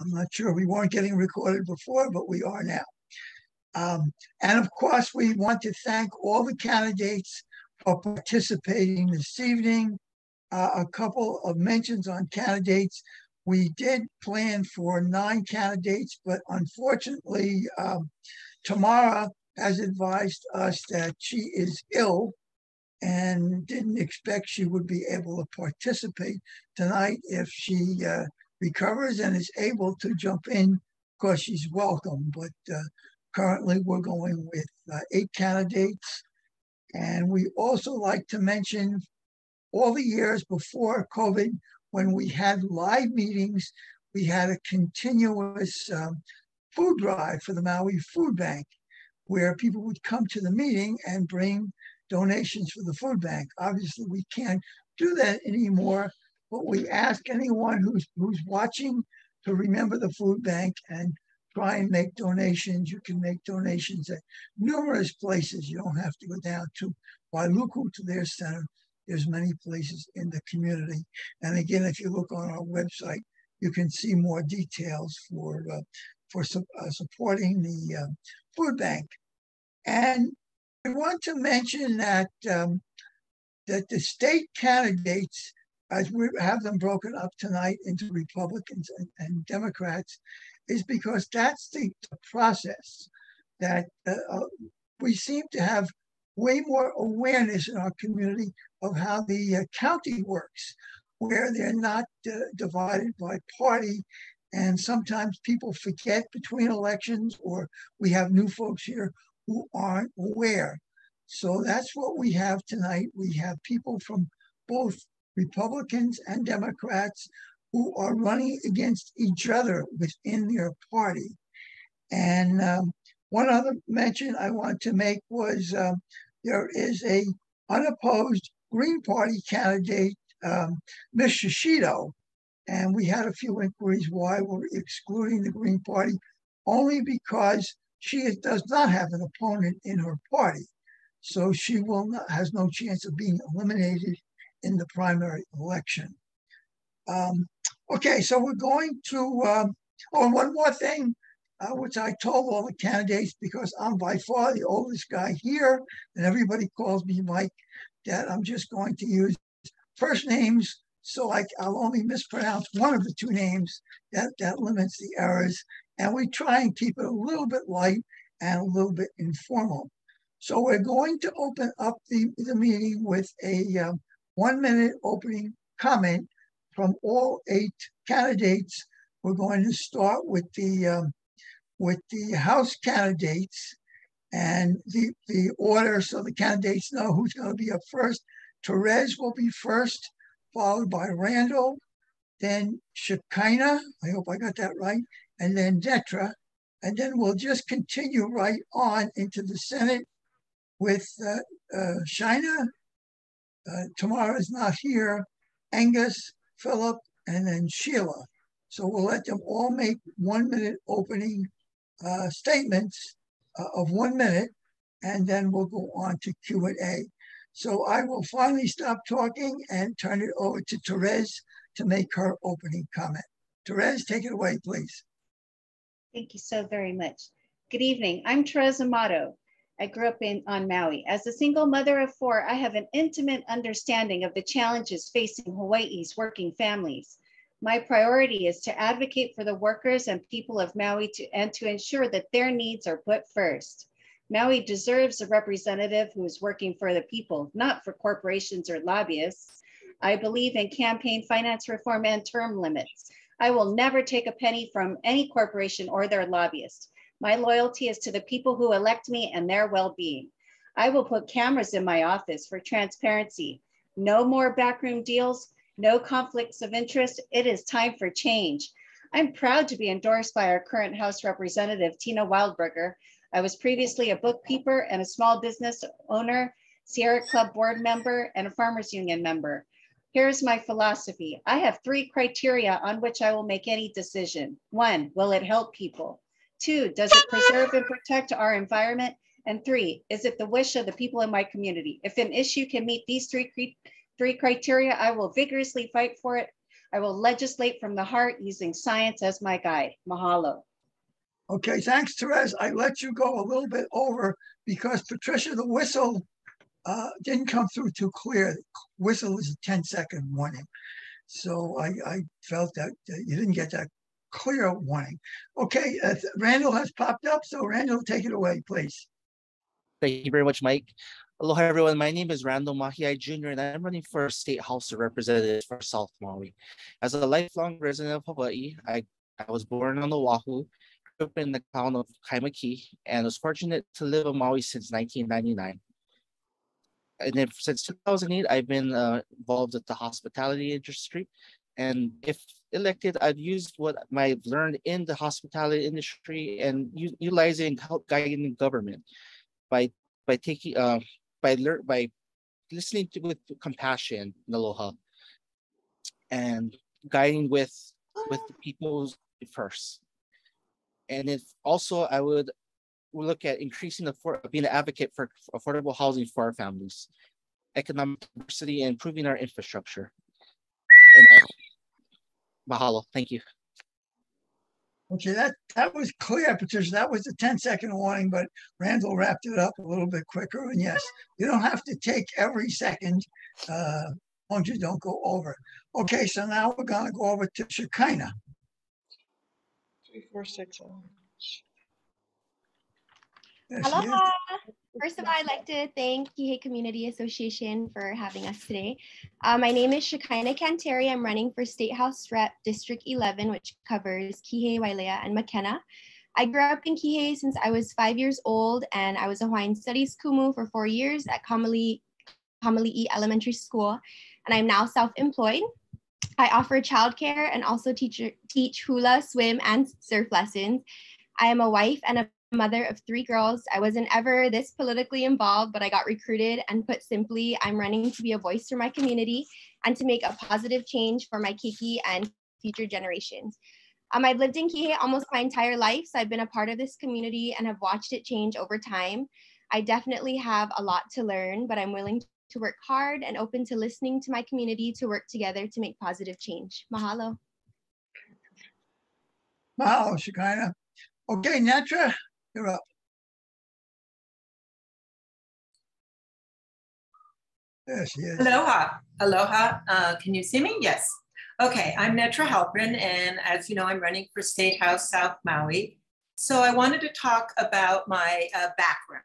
I'm not sure, we weren't getting recorded before, but we are now. And of course, we want to thank all the candidates for participating this evening. A couple of mentions on candidates. We did plan for 9 candidates, but unfortunately, Tamara has advised us that she is ill and didn't expect she would be able to participate tonight. If she recovers and is able to jump in, of course, she's welcome. But currently, we're going with 8 candidates. And we also like to mention all the years before COVID, when we had live meetings, we had a continuous food drive for the Maui Food Bank, where people would come to the meeting and bring donations for the food bank. Obviously, we can't do that anymore, but we ask anyone who's watching to remember the food bank and try and make donations. You can make donations at numerous places. You don't have to go down to Wailuku to their center. There's many places in the community. And again, if you look on our website, you can see more details for supporting the food bank. And I want to mention that that the state candidates, as we have them broken up tonight into Republicans and Democrats, is because that's the process that we seem to have way more awareness in our community of how the county works, where they're not divided by party. And sometimes people forget between elections, or we have new folks here who aren't aware. So that's what we have tonight. We have people from both Republicans and Democrats who are running against each other within their party. And one other mention I want to make was there is a unopposed Green Party candidate, Ms. Shishido, and we had a few inquiries why we're excluding the Green Party, only because she does not have an opponent in her party. So she has no chance of being eliminated in the primary election. Okay, so we're going to, one more thing, which I told all the candidates, because I'm by far the oldest guy here, and everybody calls me Mike, that I'm just going to use first names, so I'll only mispronounce one of the 2 names. That limits the errors. And we try and keep it a little bit light and a little bit informal. So we're going to open up the meeting with a 1-minute opening comment from all 8 candidates. We're going to start with the House candidates, and the order, so the candidates know who's going to be up first. Therese will be first, followed by Randall, then Shekinah, I hope I got that right, and then Detra. And then we'll just continue right on into the Senate with Shina. Tamara is not here, Angus, Philip, and then Sheila. So we'll let them all make 1-minute opening statements of 1 minute, and then we'll go on to Q&A. So I will finally stop talking and turn it over to Therese to make her opening comment. Therese, take it away, please. Thank you so very much. Good evening. I'm Therese Amato. I grew up on Maui. As a single mother of 4, I have an intimate understanding of the challenges facing Hawaii's working families. My priority is to advocate for the workers and people of Maui and to ensure that their needs are put first. Maui deserves a representative who is working for the people, not for corporations or lobbyists. I believe in campaign finance reform and term limits. I will never take a penny from any corporation or their lobbyists. My loyalty is to the people who elect me and their well-being. I will put cameras in my office for transparency. No more backroom deals, no conflicts of interest. It is time for change. I'm proud to be endorsed by our current House Representative, Tina Wildberger. I was previously a bookkeeper and a small business owner, Sierra Club board member, and a farmers union member. Here's my philosophy. I have 3 criteria on which I will make any decision. 1, will it help people? 2, does it preserve and protect our environment? And 3, is it the wish of the people in my community? If an issue can meet these three criteria, I will vigorously fight for it. I will legislate from the heart using science as my guide. Mahalo. Okay, thanks, Therese. I let you go a little bit over because Patricia, the whistle didn't come through too clear. Whistle is a 10-second warning. So I felt that you didn't get that clear warning. Okay, Randall has popped up. So Randall, take it away, please. Thank you very much, Mike. Aloha, everyone. My name is Randall Mahiai Jr., and I'm running for State House of Representatives for South Maui. As a lifelong resident of Hawaii, I was born on Oahu, grew up in the town of Kaimuki, and was fortunate to live in Maui since 1999. And then since 2008, I've been involved with the hospitality industry. And if elected, I've used what I've learned in the hospitality industry and utilizing help guiding the government by taking by listening to with compassion in aloha and guiding with the people first. And if also I would look at increasing being an advocate for affordable housing for our families, economic diversity, and improving our infrastructure. And mahalo, thank you. Okay, that was clear, Patricia. That was a 10-second warning, but Randall wrapped it up a little bit quicker. And yes, you don't have to take every second, as long as you don't go over. Okay, so now we're going to go over to Shekinah. 3, 4, 6, 7. Aloha. First of all, I'd like to thank Kihei Community Association for having us today. My name is Shekinah Kanteri. I'm running for State House Rep District 11, which covers Kihei, Wailea, and Makena. I grew up in Kihei since I was 5 years old, and I was a Hawaiian Studies kumu for 4 years at Kamali'i Elementary School, and I'm now self-employed. I offer childcare and also teach hula, swim, and surf lessons. I am a wife and a mother of 3 girls. I wasn't ever this politically involved, but I got recruited, and put simply, I'm running to be a voice for my community and to make a positive change for my keiki and future generations. I've lived in Kihei almost my entire life, so I've been a part of this community and have watched it change over time. I definitely have a lot to learn, but I'm willing to work hard and open to listening to my community to work together to make positive change. Mahalo. Mahalo, Shekinah. Okay, Netra, you're up. There she is. Aloha. Aloha. Can you see me? Yes. Okay, I'm Netra Halprin, and as you know, I'm running for State House South Maui. So I wanted to talk about my background.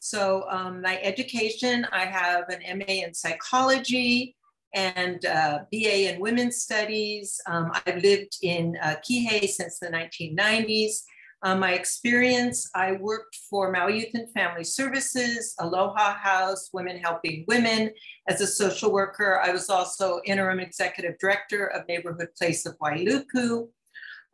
So my education, I have an MA in psychology and BA in women's studies. I've lived in Kihei since the 1990s. My experience, I worked for Maui Youth and Family Services, Aloha House, Women Helping Women. As a social worker, I was also interim executive director of Neighborhood Place of Wailuku.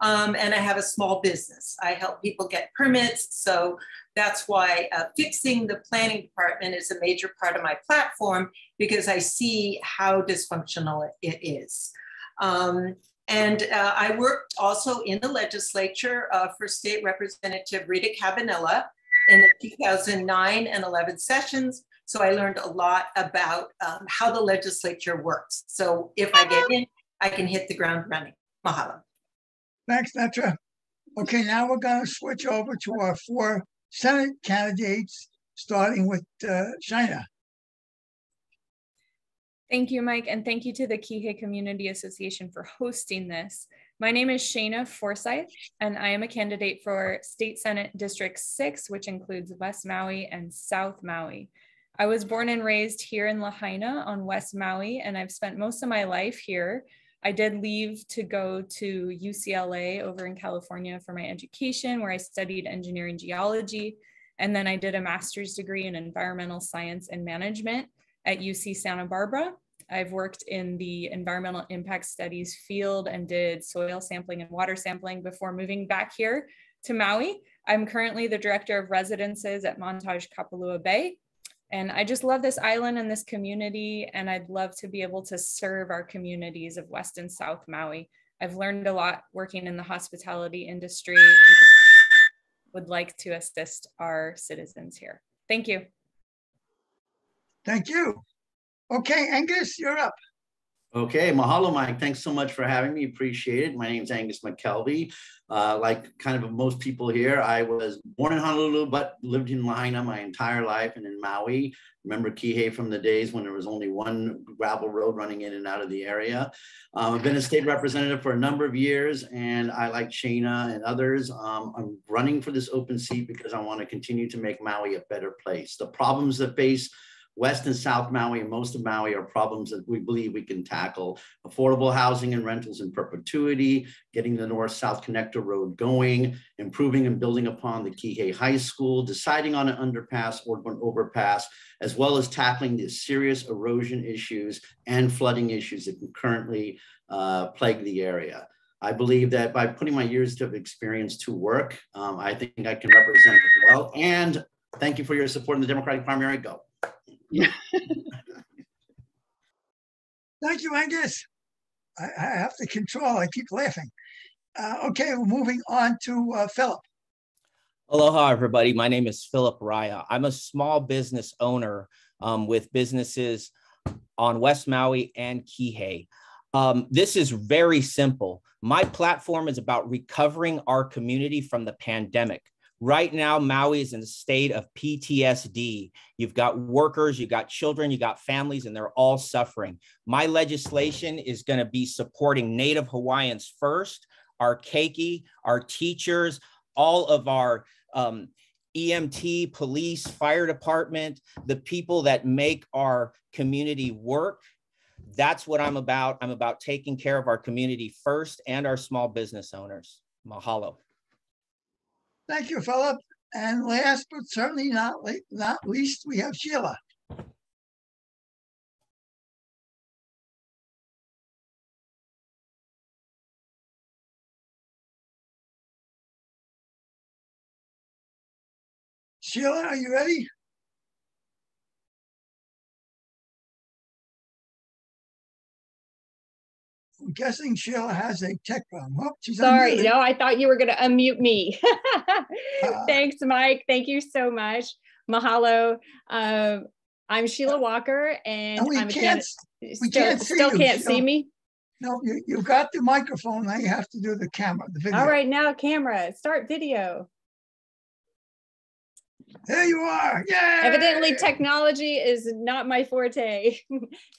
And I have a small business. I help people get permits. So that's why fixing the planning department is a major part of my platform, because I see how dysfunctional it is. I worked also in the legislature for State Representative Rita Cabanilla in the 2009 and 11 sessions. So I learned a lot about how the legislature works. So if I get in, I can hit the ground running. Mahalo. Thanks, Netra. Okay, now we're going to switch over to our 4 Senate candidates, starting with Shina. Thank you, Mike, and thank you to the Kihei Community Association for hosting this. My name is Shana Forsyth, and I am a candidate for State Senate District 6, which includes West Maui and South Maui. I was born and raised here in Lahaina on West Maui, and I've spent most of my life here. I did leave to go to UCLA over in California for my education, where I studied engineering geology, and then I did a master's degree in environmental science and management at UC Santa Barbara. I've worked in the environmental impact studies field and did soil sampling and water sampling before moving back here to Maui. I'm currently the director of residences at Montage Kapalua Bay. And I just love this island and this community, and I'd love to be able to serve our communities of West and South Maui. I've learned a lot working in the hospitality industry. Would like to assist our citizens here. Thank you. Thank you. Okay, Angus, you're up. Okay, mahalo, Mike. Thanks so much for having me. Appreciate it. My name is Angus McKelvey. Like kind of most people here, I was born in Honolulu, but lived in Lahaina my entire life and in Maui. Remember Kihei from the days when there was only one gravel road running in and out of the area. I've been a state representative for a number of years, and I, like Shana and others, I'm running for this open seat because I want to continue to make Maui a better place. The problems that face West and South Maui and most of Maui are problems that we believe we can tackle. Affordable housing and rentals in perpetuity, getting the North-South Connector Road going, improving and building upon the Kihei High School, deciding on an underpass or an overpass, as well as tackling the serious erosion issues and flooding issues that can currently plague the area. I believe that by putting my years of experience to work, I think I can represent it well. And thank you for your support in the Democratic primary. Go. Thank you, Angus. I have to control. I keep laughing. Okay, we're moving on to Philip. Aloha, everybody. My name is Philip Raya. I'm a small business owner with businesses on West Maui and Kihei. This is very simple. My platform is about recovering our community from the pandemic. Right now, Maui is in a state of PTSD. You've got workers, you've got children, you got families, and they're all suffering. My legislation is going to be supporting Native Hawaiians first, our keiki, our teachers, all of our EMT, police, fire department, the people that make our community work. That's what I'm about. I'm about taking care of our community first and our small business owners. Mahalo. Thank you, Philip. And last but certainly not least, we have Sheila. Sheila, are you ready? I'm guessing Sheila has a tech problem. Oh, she's Sorry, unmuted. no, I thought you were going to unmute me. Thanks, Mike. Thank you so much. Mahalo. I'm Sheila Walker, and we I'm can't still can't see me. No, you got the microphone. Now you have to do the camera, the video. All right, now camera, start video. There you are. Yay! Evidently, technology is not my forte.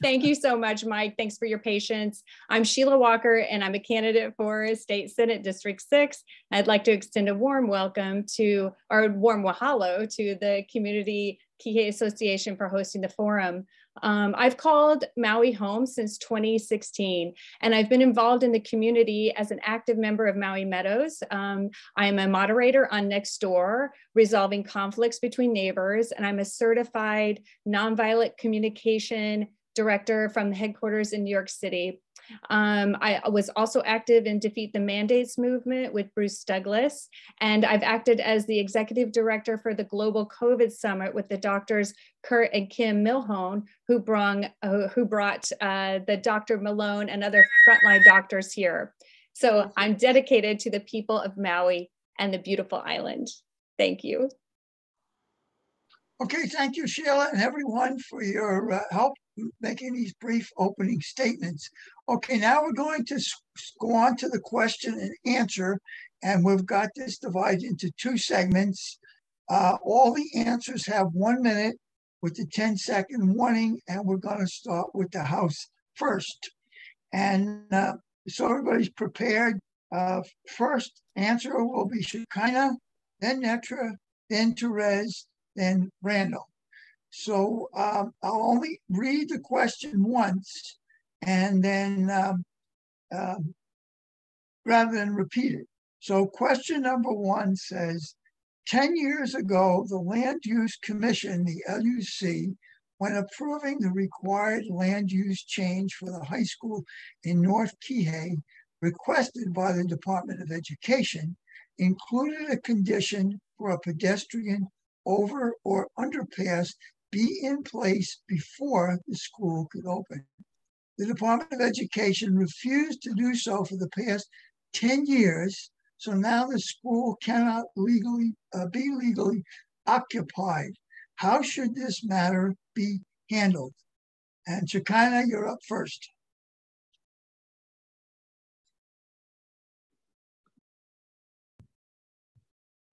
Thank you so much, Mike. Thanks for your patience. I'm Sheila Walker, and I'm a candidate for State Senate District 6. I'd like to extend a warm welcome to, or warm mahalo to the Community Kihei Association for hosting the forum. I've called Maui home since 2016, and I've been involved in the community as an active member of Maui Meadows. I'm a moderator on Nextdoor, resolving conflicts between neighbors, and I'm a certified nonviolent communication director from the headquarters in New York City. I was also active in Defeat the Mandates movement with Bruce Douglas, and I've acted as the executive director for the Global COVID Summit with the doctors Kurt and Kim Milhone, who brought the Dr. Malone and other frontline doctors here. So I'm dedicated to the people of Maui and the beautiful island. Thank you. Okay, thank you, Sheila, and everyone for your help making these brief opening statements. Okay, now we're going to go on to the question and answer, and we've got this divided into 2 segments. All the answers have 1 minute with the 10-second warning, and we're going to start with the House first. And so everybody's prepared. First answer will be Shekinah, then Netra, then Therese, then Randall. So I'll only read the question once, and then rather than repeat it. So question number 1 says, 10 years ago, the Land Use Commission, the LUC, when approving the required land use change for the high school in North Kihei, requested by the Department of Education, included a condition for a pedestrian over or underpass be in place before the school could open. The Department of Education refused to do so for the past 10 years, so now the school cannot be legally occupied. How should this matter be handled? And Shekinah, you're up first.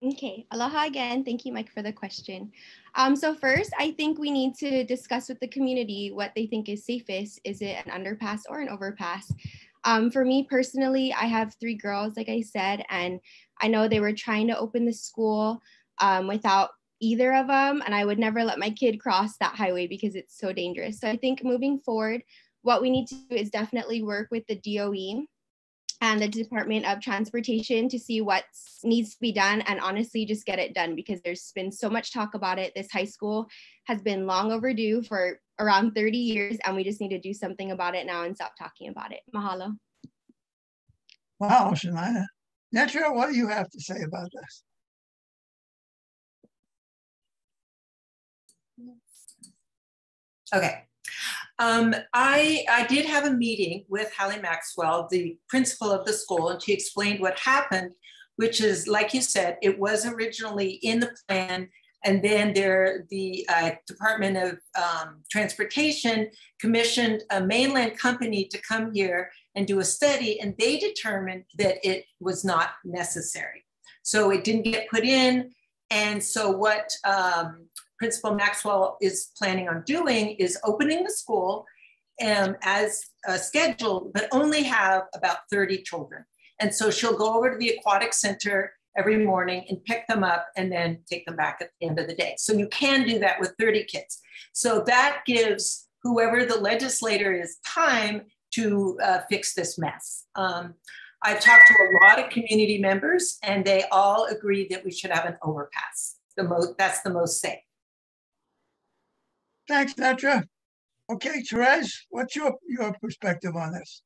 Okay, aloha again. Thank you, Mike, for the question. So first, I think we need to discuss with the community what they think is safest. Is it an underpass or an overpass? For me personally, I have 3 girls, like I said, and I know they were trying to open the school without either of them, and I would never let my kid cross that highway because it's so dangerous. So I think moving forward, what we need to do is definitely work with the DOE and the Department of Transportation to see what needs to be done, and honestly just get it done, because there's been so much talk about it. This high school has been long overdue for around 30 years, and we just need to do something about it now and stop talking about it. Mahalo. Wow, Shania. Netra, what do you have to say about this? Okay. I did have a meeting with Hallie Maxwell, the principal of the school, and she explained what happened, which is, like you said, it was originally in the plan, and then the Department of Transportation commissioned a mainland company to come here and do a study, and they determined that it was not necessary. So it didn't get put in, and so what Principal Maxwell is planning on doing is opening the school as scheduled, but only have about 30 children. And so she'll go over to the aquatic center every morning and pick them up and then take them back at the end of the day. So you can do that with 30 kids. So that gives whoever the legislator is time to fix this mess. I've talked to a lot of community members, and they all agree that we should have an overpass. That's the most safe. Thanks, Netra. Okay, Therese, what's your perspective on this?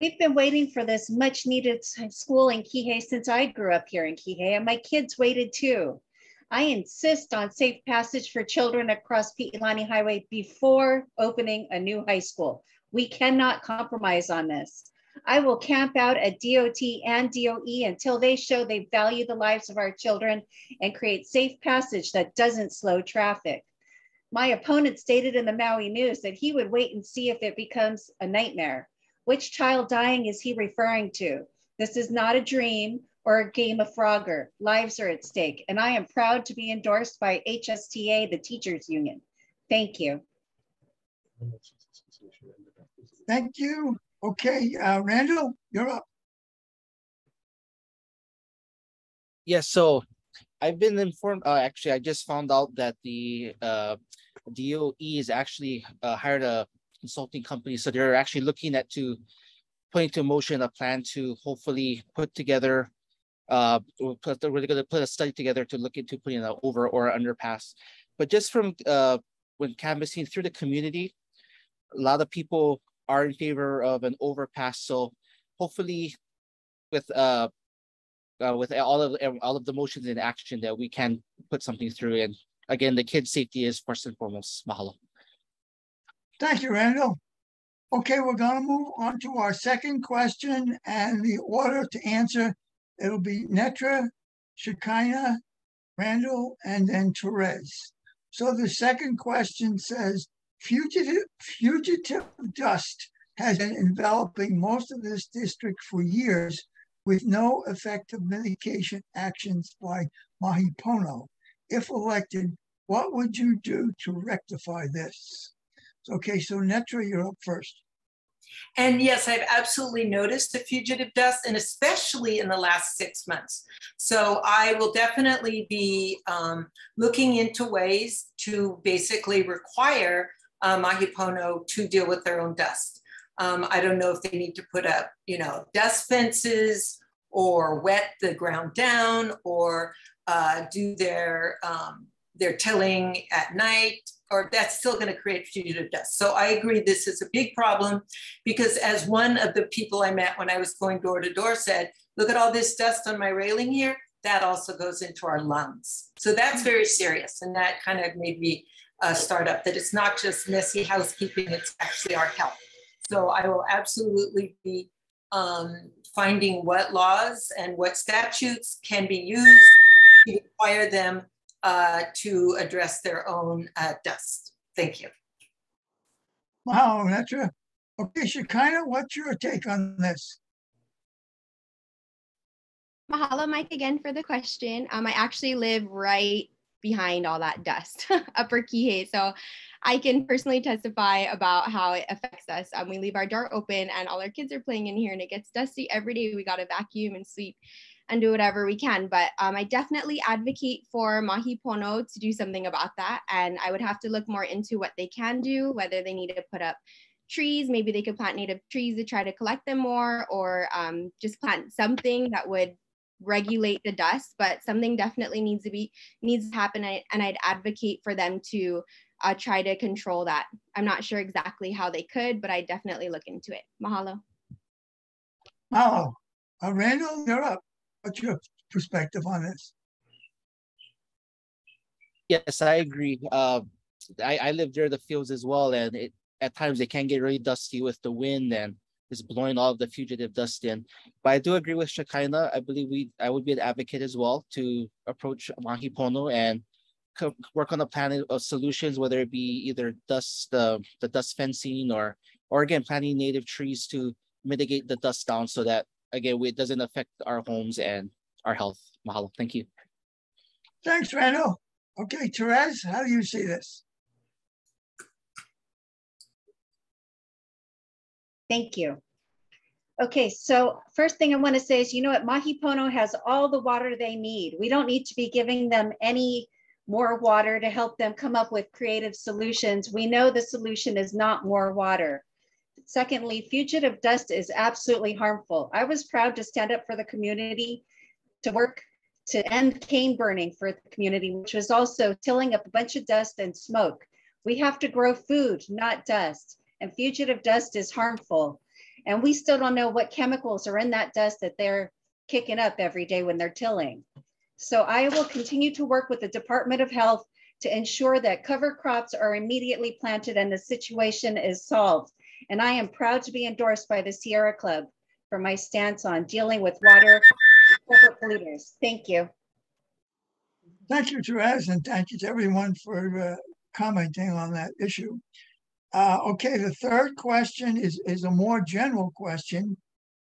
We've been waiting for this much needed school in Kihei since I grew up here in Kihei, and my kids waited too. I insist on safe passage for children across Pi'ilani Highway before opening a new high school. We cannot compromise on this. I will camp out at DOT and DOE until they show they value the lives of our children and create safe passage that doesn't slow traffic. My opponent stated in the Maui News that he would wait and see if it becomes a nightmare. Which child dying is he referring to? This is not a dream or a game of Frogger. Lives are at stake, and I am proud to be endorsed by HSTA, the teachers union. Thank you. Thank you. Okay, Randall, you're up. Yes, so I've been informed, actually, I just found out that the DOE is actually hired a consulting company. So they're actually looking at putting into motion a plan to hopefully put together, we're going to put a study together to look into putting an over or underpass. But just from when canvassing through the community, a lot of people are in favor of an overpass. So hopefully with all of the motions in action that we can put something through. And again, the kids' safety is first and foremost. Mahalo. Thank you, Randall. Okay, we're going to move on to our second question, and the order to answer, it'll be Netra, Shekinah, Randall, and then Therese. So the second question says, fugitive dust has been enveloping most of this district for years with no effective mitigation actions by Mahi Pono. If elected, what would you do to rectify this? Okay, so Netra, you're up first. And yes, I've absolutely noticed the fugitive dust, and especially in the last 6 months. So I will definitely be looking into ways to basically require Mahi Pono to deal with their own dust. I don't know if they need to put up, dust fences or wet the ground down or do their tilling at night, or that's still going to create fugitive dust. So I agree this is a big problem, because as one of the people I met when I was going door to door said, look at all this dust on my railing here, that also goes into our lungs. So that's very serious. And that kind of made me start up that it's not just messy housekeeping, it's actually our health. So I will absolutely be finding what laws and what statutes can be used to require them to address their own dust. Thank you. Wow, Netra. Okay, Shekinah, what's your take on this? Mahalo, Mike, again for the question. I actually live right behind all that dust, Upper Kihei. So I can personally testify about how it affects us. We leave our door open and all our kids are playing in here and it gets dusty every day. We got to vacuum and sweep and do whatever we can. But I definitely advocate for Mahi Pono to do something about that. And I would have to look more into what they can do, whether they need to put up trees, maybe they could plant native trees to try to collect them more, or just plant something that would regulate the dust. But something definitely needs to happen, and I'd advocate for them to try to control that. I'm not sure exactly how they could, but I definitely look into it. Mahalo. Mahalo. Randall, you're up. What's your perspective on this? Yes, I agree. I live near the fields as well, and at times they can get really dusty with the wind and it's blowing all of the fugitive dust in. But I do agree with Shekinah. I believe I would be an advocate as well to approach Mahi Pono and work on a plan of solutions, whether it be either the dust fencing or again planting native trees to mitigate the dust down so that again it doesn't affect our homes and our health. Mahalo. Thank you. Thanks, Randall. Okay, Therese, how do you see this? Thank you. Okay, so first thing I want to say is, you know what, Mahi Pono has all the water they need. We don't need to be giving them any more water to help them come up with creative solutions. We know the solution is not more water. Secondly, fugitive dust is absolutely harmful. I was proud to stand up for the community, to work to end cane burning for the community, which was also tilling up a bunch of dust and smoke. We have to grow food, not dust. And fugitive dust is harmful. And we still don't know what chemicals are in that dust that they're kicking up every day when they're tilling. So I will continue to work with the Department of Health to ensure that cover crops are immediately planted and the situation is solved. And I am proud to be endorsed by the Sierra Club for my stance on dealing with water and corporate polluters. Thank you. Thank you, Therese, and thank you to everyone for commenting on that issue. Okay, the third question is a more general question.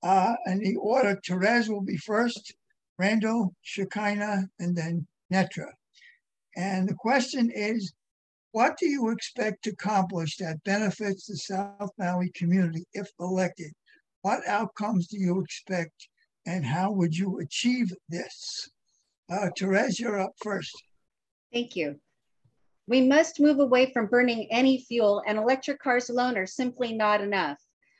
And the order, Therese will be first, Randall, Shekinah, and then Netra. And the question is, what do you expect to accomplish that benefits the South Maui community if elected? What outcomes do you expect and how would you achieve this? Therese, you're up first. Thank you. We must move away from burning any fuel, and electric cars alone are simply not enough.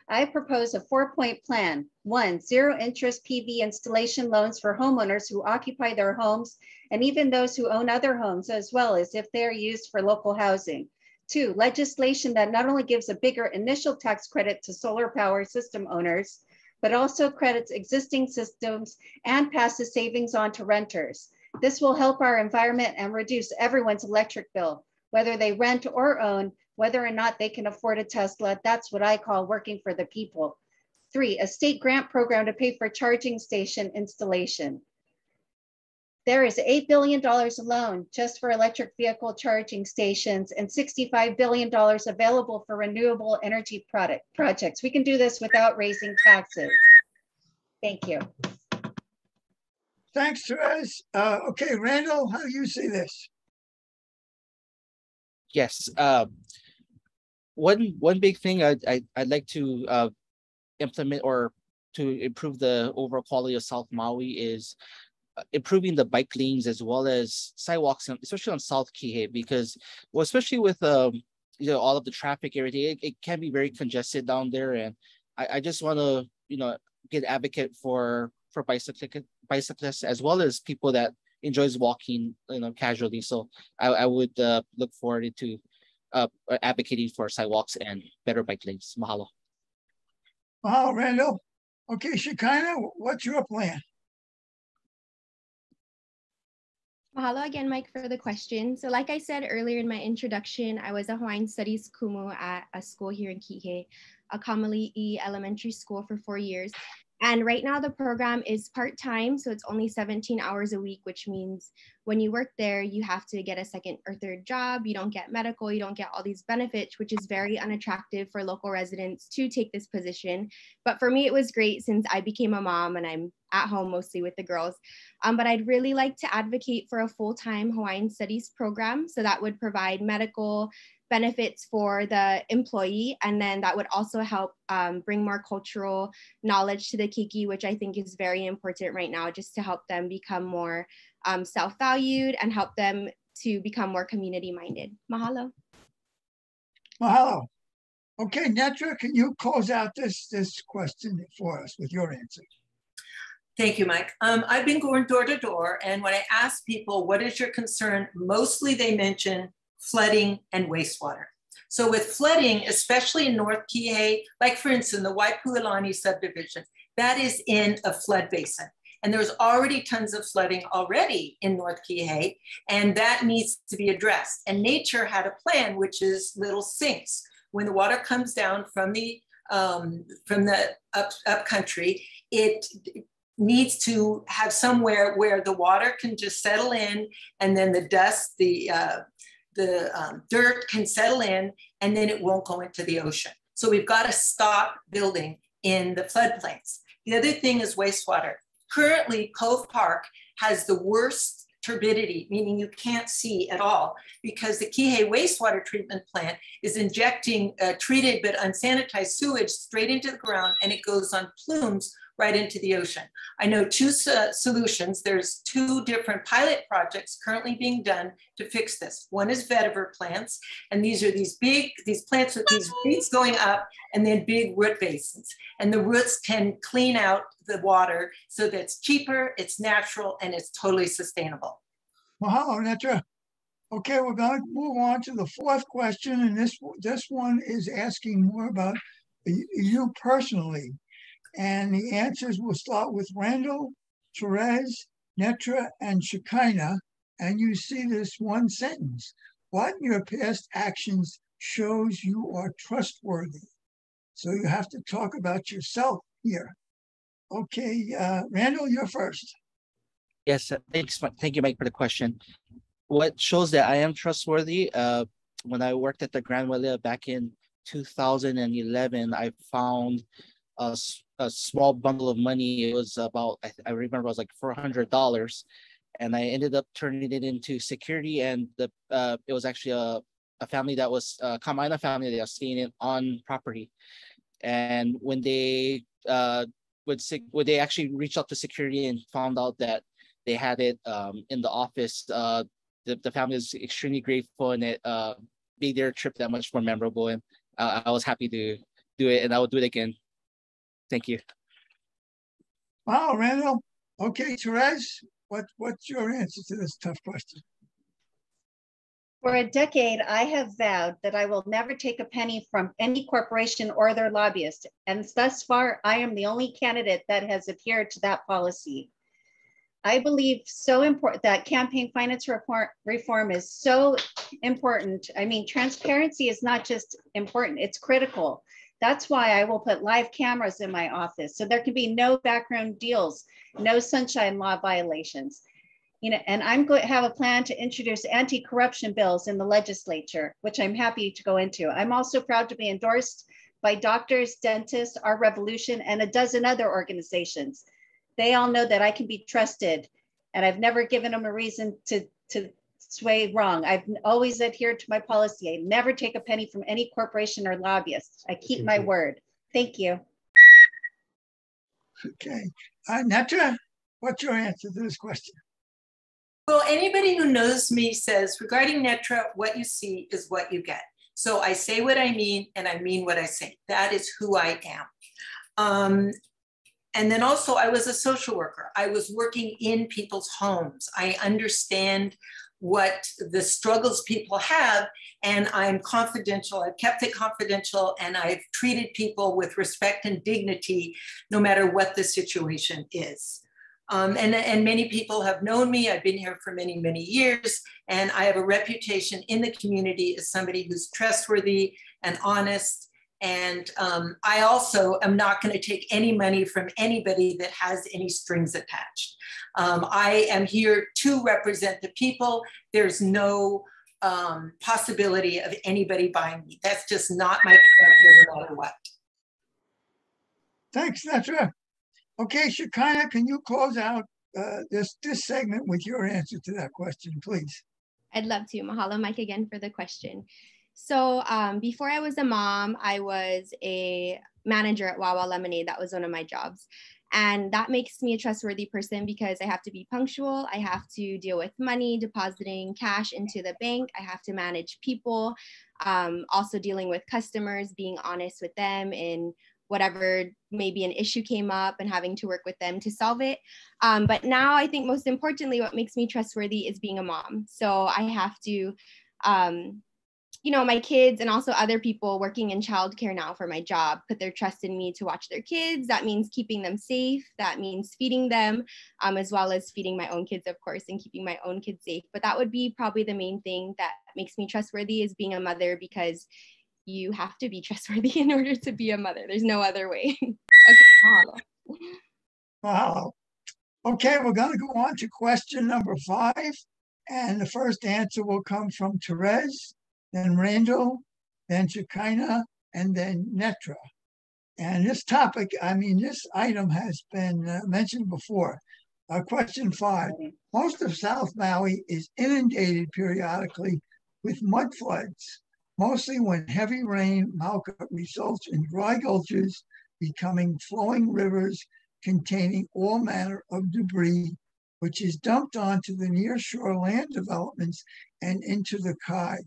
I propose a 4-point plan. 1, zero interest PV installation loans for homeowners who occupy their homes and even those who own other homes, as well as if they're used for local housing. 2, legislation that not only gives a bigger initial tax credit to solar power system owners, but also credits existing systems and passes savings on to renters. This will help our environment and reduce everyone's electric bill, whether they rent or own, whether or not they can afford a Tesla. That's what I call working for the people. 3, a state grant program to pay for charging station installation. There is $8 billion alone just for electric vehicle charging stations and $65 billion available for renewable energy projects. We can do this without raising taxes. Thank you. Thanks, Therese. Okay, Randall, how do you see this? Yes. One big thing I'd like to implement or to improve the overall quality of South Maui is improving the bike lanes as well as sidewalks, especially on South Kihei, because especially with all of the traffic every day, it can be very congested down there, and I just want to get advocate for bicyclists as well as people that enjoys walking casually. So I would look forward to advocating for sidewalks and better bike lanes. Mahalo. Mahalo, Randall. Okay, Shekinah, what's your plan? Mahalo again, Mike, for the question. So like I said earlier in my introduction, I was a Hawaiian Studies kumu at a school here in Kihei, a Kamali'i Elementary School for 4 years. And right now the program is part-time, so it's only 17 hours a week, which means when you work there, you have to get a second or third job. You don't get medical, you don't get all these benefits, which is very unattractive for local residents to take this position. But for me, it was great since I became a mom and I'm at home, mostly with the girls. But I'd really like to advocate for a full-time Hawaiian Studies program. So that would provide medical benefits for the employee. And then that would also help bring more cultural knowledge to the Keiki, which I think is very important right now, just to help them become more self-valued and help them to become more community-minded. Mahalo. Mahalo. Okay, Netra, can you close out this question for us with your answer? Thank you, Mike. I've been going door to door, and when I ask people, what is your concern? Mostly they mention flooding and wastewater. So with flooding, especially in North Kihei, like for instance, the Waipualani subdivision, that is in a flood basin. And there's already tons of flooding already in North Kihei, and that needs to be addressed. And nature had a plan, which is little sinks. When the water comes down from the up country, it needs to have somewhere where the water can just settle in, and then the dust, the dirt can settle in, and then it won't go into the ocean. So we've got to stop building in the floodplains. The other thing is wastewater. Currently, Cove Park has the worst turbidity, meaning you can't see at all, because the Kihei wastewater treatment plant is injecting treated but unsanitized sewage straight into the ground, and it goes on plumes right into the ocean. I know two solutions. There's two different pilot projects currently being done to fix this. One is vetiver plants, and these are these plants with these roots going up and then big root basins. And the roots can clean out the water so that it's cheaper, it's natural, and it's totally sustainable. Mahalo, Netra. Okay, we're going to move on to the fourth question, and this one is asking more about you personally. And the answers will start with Randall, Therese, Netra, and Shekinah. And you see this one sentence: what in your past actions shows you are trustworthy? So you have to talk about yourself here. Okay, Randall, you're first. Yes, thank you, Mike, for the question. What shows that I am trustworthy? When I worked at the Grand Wailea back in 2011, I found a small bundle of money. It was about, I remember it was like $400, and I ended up turning it into security. And it was actually a family that was Kama'aina family that was staying on property. And when they would they actually reach out to security and found out that they had it in the office, the family was extremely grateful, and it made their trip that much more memorable. And I was happy to do it, and I will do it again. Thank you. Wow, Randall. Okay, Therese, what's your answer to this tough question? For a decade, I have vowed that I will never take a penny from any corporation or their lobbyist. And thus far, I am the only candidate that has adhered to that policy. I believe so important that campaign finance reform is so important. I mean, transparency is not just important, it's critical. That's why I will put live cameras in my office, so there can be no background deals, no sunshine law violations. And I'm going to have a plan to introduce anti-corruption bills in the legislature, which I'm happy to go into. I'm also proud to be endorsed by doctors, dentists, Our Revolution, and a dozen other organizations. They all know that I can be trusted, and I've never given them a reason to sway wrong. I've always adhered to my policy. I never take a penny from any corporation or lobbyist. I keep my word. Thank you. Okay. Netra, what's your answer to this question? Well, anybody who knows me says, regarding Netra, what you see is what you get. So I say what I mean, and I mean what I say. That is who I am. And then also, I was a social worker. I was working in people's homes. I understand what the struggles people have, and I'm confidential. I've kept it confidential, and I've treated people with respect and dignity, no matter what the situation is. And many people have known me. I've been here for many, many years, and I have a reputation in the community as somebody who's trustworthy and honest. And I also am not going to take any money from anybody that has any strings attached. I am here to represent the people. There's no possibility of anybody buying me. That's just not my character, no matter what. Thanks, Netra. Okay, Shekinah, can you close out this segment with your answer to that question, please? I'd love to. Mahalo, Mike, again for the question. So before I was a mom, I was a manager at Wawa Lemonade. That was one of my jobs. And that makes me a trustworthy person because I have to be punctual. I have to deal with money, depositing cash into the bank. I have to manage people, also dealing with customers, being honest with them in whatever maybe an issue came up and having to work with them to solve it. But now I think most importantly, what makes me trustworthy is being a mom. So I have to, you know, my kids and also other people working in childcare now for my job put their trust in me to watch their kids. That means keeping them safe. That means feeding them, as well as feeding my own kids, of course, and keeping my own kids safe. But that would be probably the main thing that makes me trustworthy is being a mother, because you have to be trustworthy in order to be a mother. There's no other way. Okay, mahalo. Mahalo. Okay, we're going to go on to question number 5. And the first answer will come from Therese, then Randall, then Shekinah, and then Netra. And this topic, I mean, this item has been mentioned before. Question 5. Most of South Maui is inundated periodically with mud floods, mostly when heavy rain results in dry gulches becoming flowing rivers containing all manner of debris, which is dumped onto the nearshore land developments and into the Kai.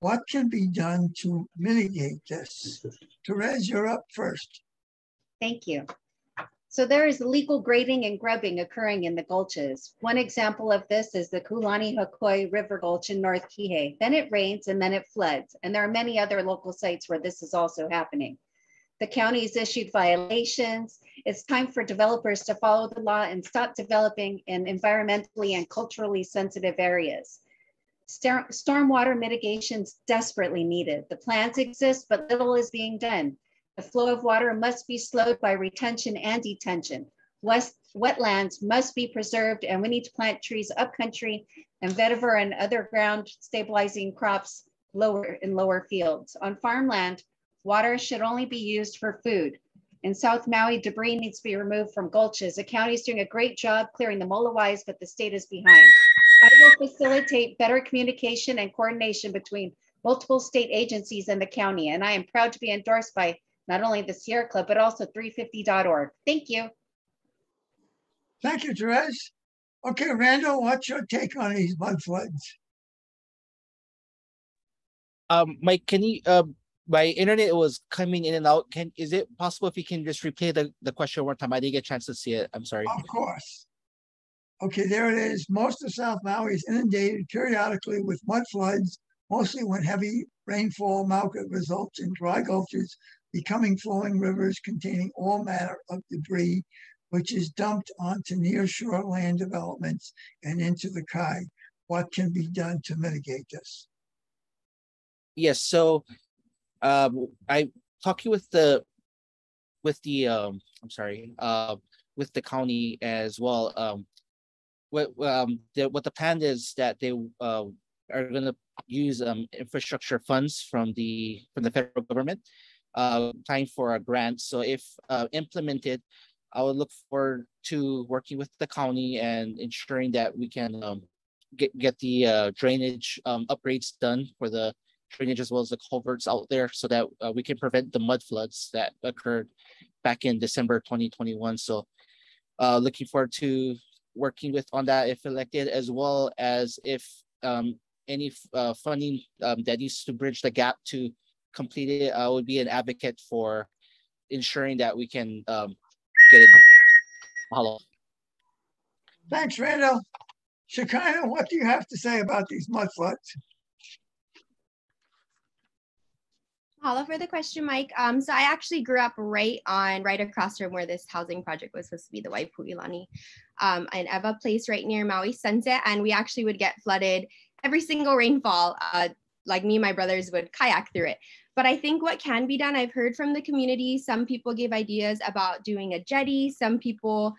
What can be done to mitigate this? Therese, you're up first. Thank you. So there is illegal grading and grubbing occurring in the gulches. One example of this is the Kulani Hakoi River Gulch in North Kihei. Then it rains and then it floods. And there are many other local sites where this is also happening. The county has issued violations. It's time for developers to follow the law and stop developing in environmentally and culturally sensitive areas. Stormwater mitigation is desperately needed. The plans exist, but little is being done. The flow of water must be slowed by retention and detention. Wetlands must be preserved, and we need to plant trees upcountry and vetiver and other ground stabilizing crops in lower fields. On farmland, water should only be used for food. In South Maui, debris needs to be removed from gulches. The county is doing a great job clearing the molawais, but the state is behind. I will facilitate better communication and coordination between multiple state agencies and the county, and I am proud to be endorsed by not only the Sierra Club, but also 350.org. Thank you. Thank you, Therese. Okay, Randall, what's your take on these mud floods? Mike, can you, my internet was coming in and out. Is it possible if you can just replay the question one more time? I didn't get a chance to see it. I'm sorry. Of course. Okay, there it is. Most of South Maui is inundated periodically with mud floods, mostly when heavy rainfall results in dry gulches, becoming flowing rivers containing all manner of debris, which is dumped onto nearshore land developments and into the Kai. What can be done to mitigate this? Yes, so I talking with the county as well. What the plan is that they are going to use infrastructure funds from the federal government, applying for a grant. So if implemented, I would look forward to working with the county and ensuring that we can get the drainage upgrades done for the drainage as well as the culverts out there, so that we can prevent the mud floods that occurred back in December 2021. So looking forward to working on that if elected, as well as if any funding that needs to bridge the gap to complete it, I would be an advocate for ensuring that we can get it. Mahalo. Thanks, Randall. Shekinah, what do you have to say about these mud floods? Mahalo for the question, Mike. So I actually grew up right across from where this housing project was supposed to be, the Waipu'ilani, in Eva Place right near Maui Sunset. And we actually would get flooded every single rainfall. Like me and my brothers would kayak through it. But I think what can be done, I've heard from the community, some people gave ideas about doing a jetty. Some people,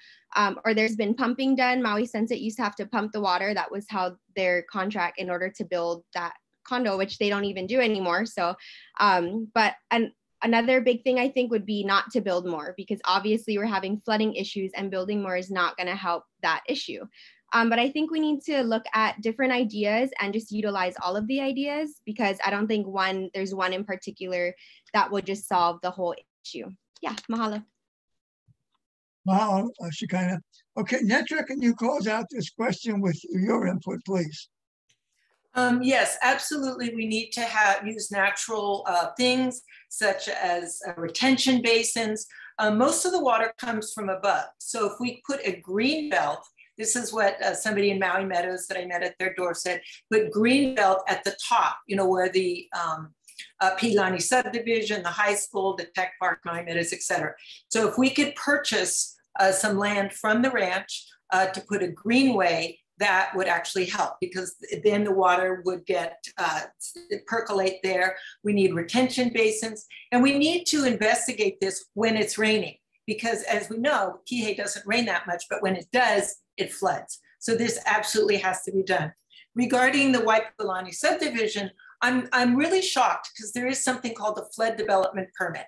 or there's been pumping done. Maui Sunset used to have to pump the water. That was how their contract in order to build that condo, which they don't even do anymore. So, but Another big thing I think would be not to build more, because obviously we're having flooding issues and building more is not going to help that issue. But I think we need to look at different ideas and just utilize all of the ideas, because I don't think there's one in particular that would just solve the whole issue. Yeah, mahalo. Mahalo, Shekinah. Okay, Netra, can you close out this question with your input, please? Yes, absolutely. We need to use natural things such as retention basins. Most of the water comes from above. So if we put a green belt, this is what somebody in Maui Meadows that I met at their door said, put green belt at the top, you know, where the Pilani subdivision, the high school, the tech park, Maui Meadows, et cetera. So if we could purchase some land from the ranch to put a greenway, that would actually help, because then the water would get percolate there. We need retention basins, and we need to investigate this when it's raining, because as we know, Kihei doesn't rain that much, but when it does, it floods. So this absolutely has to be done. Regarding the Waipilani subdivision, I'm really shocked, because there is something called the flood development permit,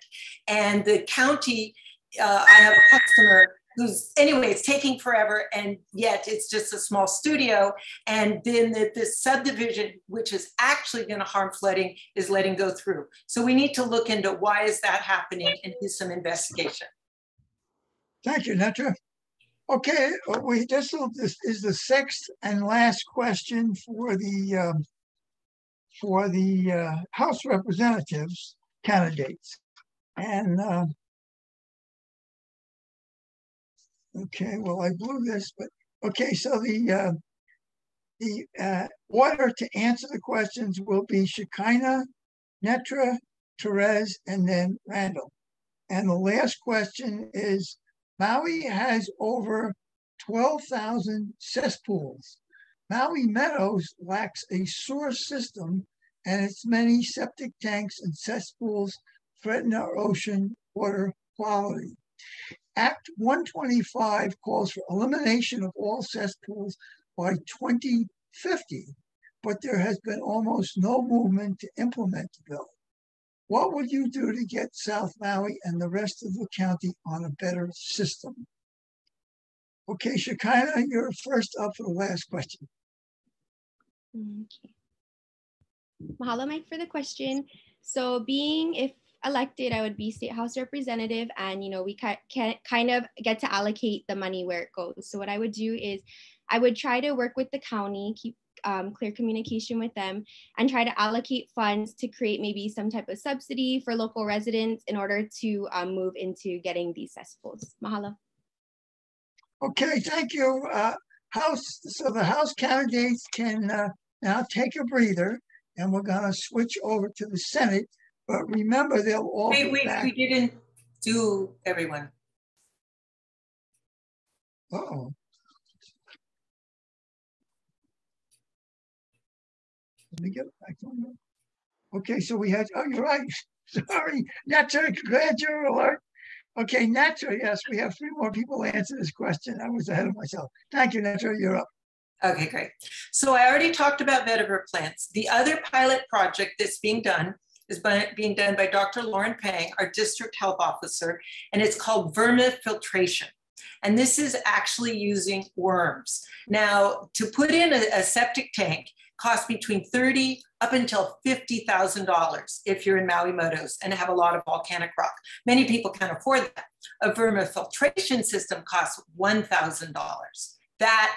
and the county, I have a customer who's, anyway, it's taking forever, and yet it's just a small studio. And then this subdivision, which is actually going to harm flooding, is letting go through. So we need to look into why is that happening and do some investigation. Thank you, Netra. Okay, this is the sixth and last question for the House Representatives candidates. And okay, well, I blew this, but okay, so the order to answer the questions will be Shekinah, Netra, Therese, and then Randall. And the last question is, Maui has over 12,000 cesspools. Maui Meadows lacks a sewer system, and its many septic tanks and cesspools threaten our ocean water quality. Act 125 calls for elimination of all cesspools by 2050, but there has been almost no movement to implement the bill. What would you do to get South Maui and the rest of the county on a better system? Okay, Shekinah, you're first up for the last question. Okay. Mahalo, Mike, for the question. So if elected, I would be State House Representative, and we can kind of get to allocate the money where it goes. So what I would do is I would try to work with the county, keep clear communication with them, and try to allocate funds to create maybe some type of subsidy for local residents in order to move into getting these cesspools. Mahalo. Okay, thank you. So the House candidates can now take a breather, and we're going to switch over to the Senate. But remember, they'll all wait, we didn't do everyone. Uh-oh. Let me get it back on you. Okay, so we had, oh, you're right. Sorry, Netra, glad you're alert. Okay, Netra, yes, we have 3 more people to answer this question. I was ahead of myself. Thank you, Netra, you're up. Okay, great. So I already talked about vetiver plants. The other pilot project that's being done is being done by Dr. Lauren Pang, our district health officer, and it's called vermifiltration. And this is actually using worms. Now, to put in a septic tank costs between $30,000 up until $50,000 if you're in Maui Meadows and have a lot of volcanic rock. Many people can't afford that. A vermifiltration system costs $1,000. That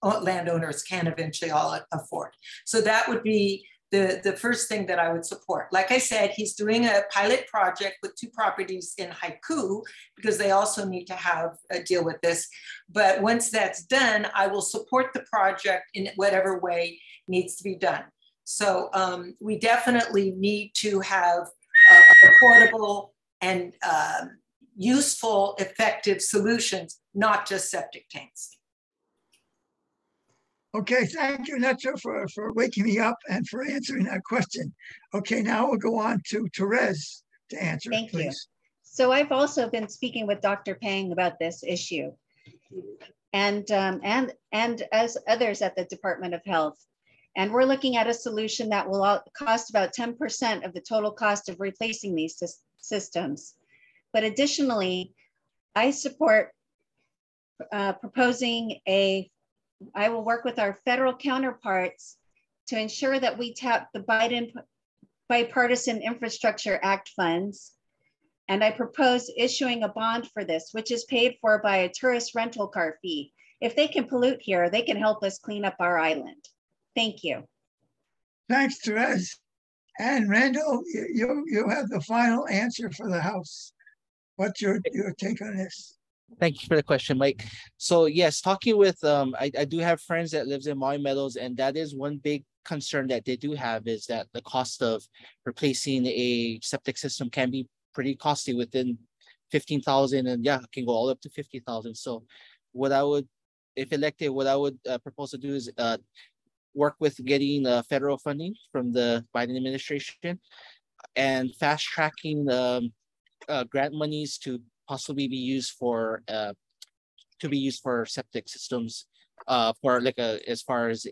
landowners can eventually all afford. So that would be the first thing that I would support. Like I said, he's doing a pilot project with 2 properties in Haiku, because they also need to have a deal with this. But once that's done, I will support the project in whatever way needs to be done. So we definitely need to have affordable and useful, effective solutions, not just septic tanks. Okay, thank you, Netra, for waking me up and for answering that question. Okay, now we'll go on to Therese to answer. Thank please. you. So I've also been speaking with Dr. Pang about this issue, and as others at the Department of Health. And we're looking at a solution that will cost about 10% of the total cost of replacing these systems. But additionally, I support proposing I will work with our federal counterparts to ensure that we tap the Biden Bipartisan Infrastructure Act funds. And I propose issuing a bond for this, which is paid for by a tourist rental car fee. If they can pollute here, they can help us clean up our island. Thank you. Thanks, Therese. And Randall, you have the final answer for the House. What's your take on this? Thank you for the question, Mike. So yes, talking with, I do have friends that lives in Maui Meadows, and that is one big concern that they do have, is that the cost of replacing a septic system can be pretty costly, within 15,000, and yeah, it can go all up to 50,000. So what I would, if elected, what I would propose to do is work with getting federal funding from the Biden administration and fast tracking grant monies to possibly be used for septic systems for like as far as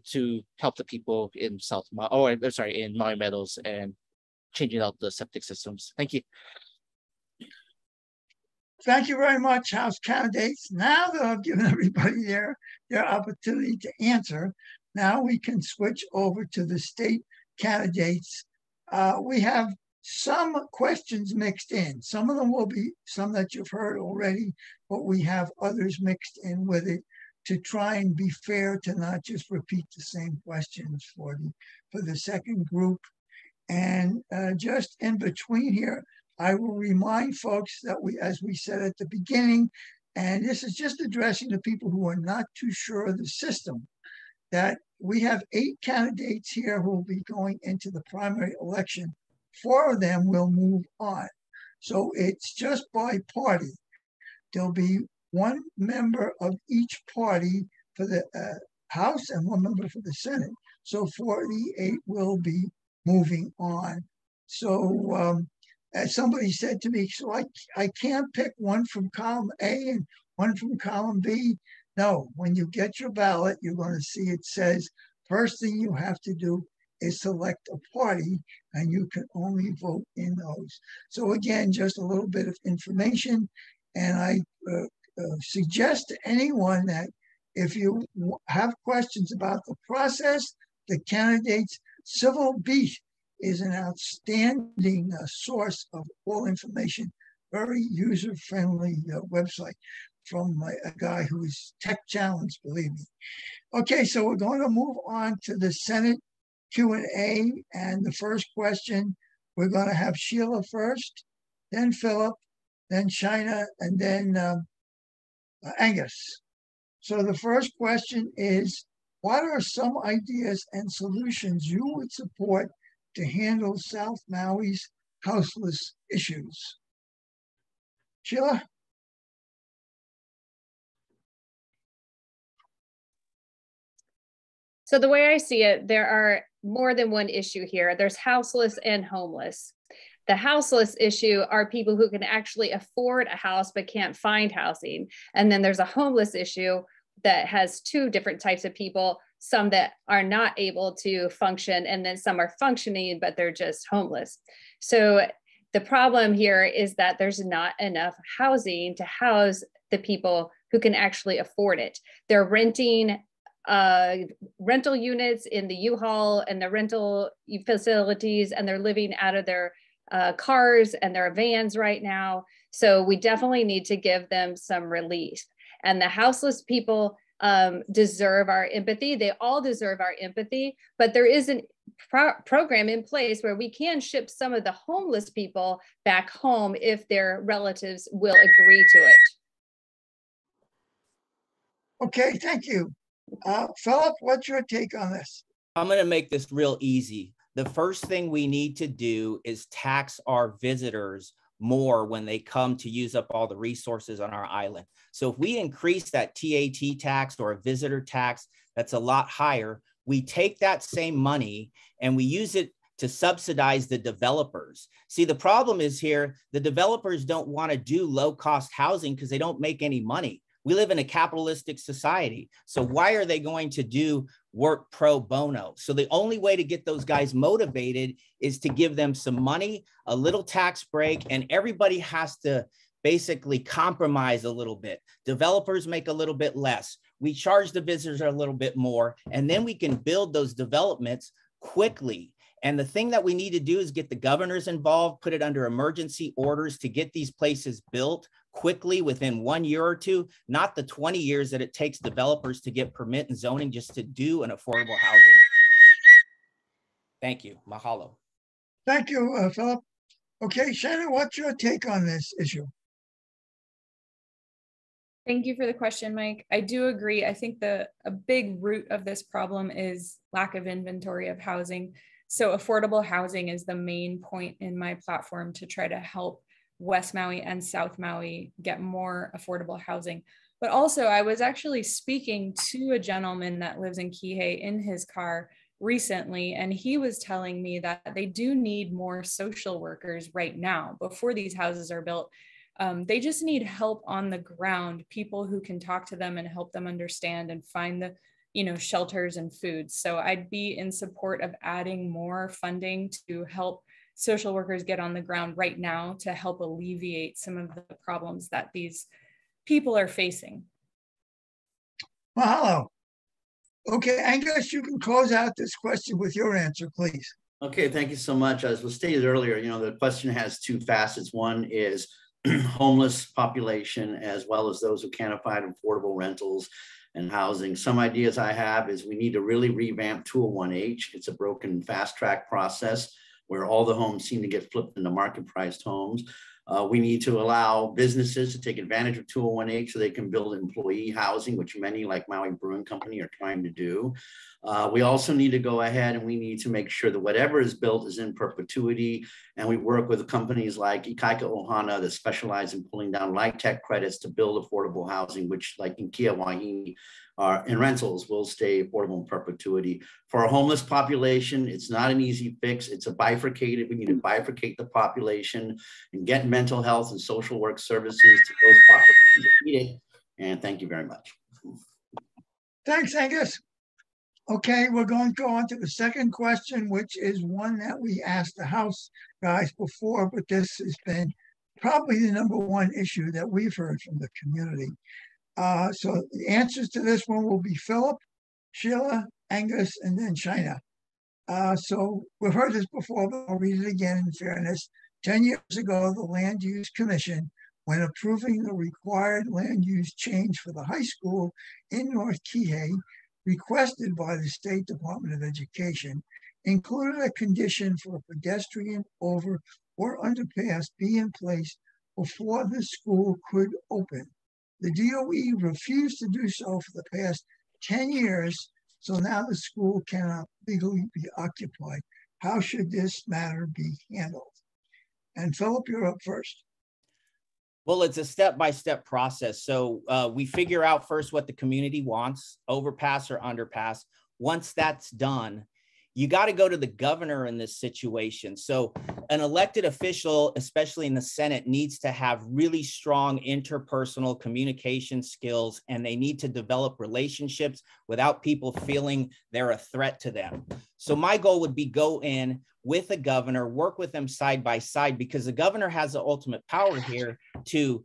to help the people in in Maui Meadows and changing out the septic systems. Thank you. Thank you very much, House candidates. Now that I've given everybody their opportunity to answer, now we can switch over to the state candidates. We have some questions mixed in. Some of them will be some that you've heard already, but we have others mixed in with it to try and be fair, to not just repeat the same questions for the second group. And just in between here, I will remind folks that as we said at the beginning, and this is just addressing the people who are not too sure of the system, that we have 8 candidates here who will be going into the primary election. 4 of them will move on. So it's just by party. There'll be 1 member of each party for the House and 1 member for the Senate. So 48 will be moving on. So as somebody said to me, so I can't pick 1 from column A and 1 from column B. No, when you get your ballot, you're going to see it says, first thing you have to do is select a party, and you can only vote in those. So again, just a little bit of information. And I suggest to anyone that if you have questions about the process, the candidates' Civil Beat is an outstanding source of all information, very user-friendly website from a guy who is tech challenged, believe me. Okay, so we're going to move on to the Senate Q&A, and the first question, we're going to have Sheila first, then Philip, then China, and then Angus. So the first question is, what are some ideas and solutions you would support to handle South Maui's houseless issues? Sheila? So the way I see it, there are more than one issue here. There's houseless and homeless. The houseless issue are people who can actually afford a house but can't find housing. And then there's a homeless issue that has 2 different types of people, some that are not able to function, and then some are functioning, but they're just homeless. So the problem here is that there's not enough housing to house the people who can actually afford it. They're renting rental units in the U-Haul and the rental facilities, and they're living out of their cars and their vans right now. So we definitely need to give them some relief. And the houseless people deserve our empathy. They all deserve our empathy, but there is a program in place where we can ship some of the homeless people back home if their relatives will agree to it. Okay, thank you. Philip, what's your take on this? I'm going to make this real easy. The first thing we need to do is tax our visitors more when they come to use up all the resources on our island. So if we increase that TAT tax or a visitor tax that's a lot higher, we take that same money and we use it to subsidize the developers. See, the problem is here, the developers don't want to do low-cost housing because they don't make any money. We live in a capitalistic society. So why are they going to do work pro bono? So the only way to get those guys motivated is to give them some money, a little tax break, and everybody has to basically compromise a little bit. Developers make a little bit less. We charge the visitors a little bit more, and then we can build those developments quickly. And the thing that we need to do is get the governors involved, put it under emergency orders to get these places built quickly within 1 year or two, not the 20 years that it takes developers to get permit and zoning just to do an affordable housing. Thank you. Mahalo. Thank you, Philip. Okay, Shannon, what's your take on this issue? Thank you for the question, Mike. I do agree. I think a big root of this problem is lack of inventory of housing. So affordable housing is the main point in my platform to try to help West Maui and South Maui get more affordable housing. But also I was actually speaking to a gentleman that lives in Kihei in his car recently, and he was telling me that they do need more social workers right now before these houses are built. They just need help on the ground, people who can talk to them and help them understand and find the, shelters and food. So I'd be in support of adding more funding to help social workers get on the ground right now to help alleviate some of the problems that these people are facing. Mahalo. Okay, Angus, you can close out this question with your answer, please. Okay, thank you so much. As was stated earlier, the question has two facets. One is homeless population, as well as those who can't afford affordable rentals and housing. Some ideas I have is we need to really revamp 201H. It's a broken fast track process where all the homes seem to get flipped into market priced homes. We need to allow businesses to take advantage of 201H so they can build employee housing, which many like Maui Brewing Company are trying to do. We also need to go ahead and we need to make sure that whatever is built is in perpetuity. And we work with companies like Ikaika Ohana that specialize in pulling down light tech credits to build affordable housing, which like in Kia Wahine in rentals will stay affordable in perpetuity. For a homeless population, it's not an easy fix. It's a bifurcated, we need to bifurcate the population and get mental health and social work services to those populations that need it. And thank you very much. Thanks, Angus. Okay, we're going to go on to the second question, which is one that we asked the House guys before, but this has been probably the #1 issue that we've heard from the community. So the answers to this one will be Philip, Sheila, Angus, and then China. So we've heard this before, but I'll read it again in fairness. 10 years ago, the Land Use Commission, when approving the required land use change for the high school in North Kihei, requested by the State Department of Education, included a condition for a pedestrian over or underpass be in place before the school could open. The DOE refused to do so for the past 10 years, so now the school cannot legally be occupied. How should this matter be handled? And Philip, you're up first. Well, it's a step-by-step process. So we figure out first what the community wants, overpass or underpass. Once that's done, you got to go to the governor in this situation. So an elected official, especially in the Senate, needs to have really strong interpersonal communication skills, and they need to develop relationships without people feeling they're a threat to them. So my goal would be go in with the governor, work with them side by side, because the governor has the ultimate power here to,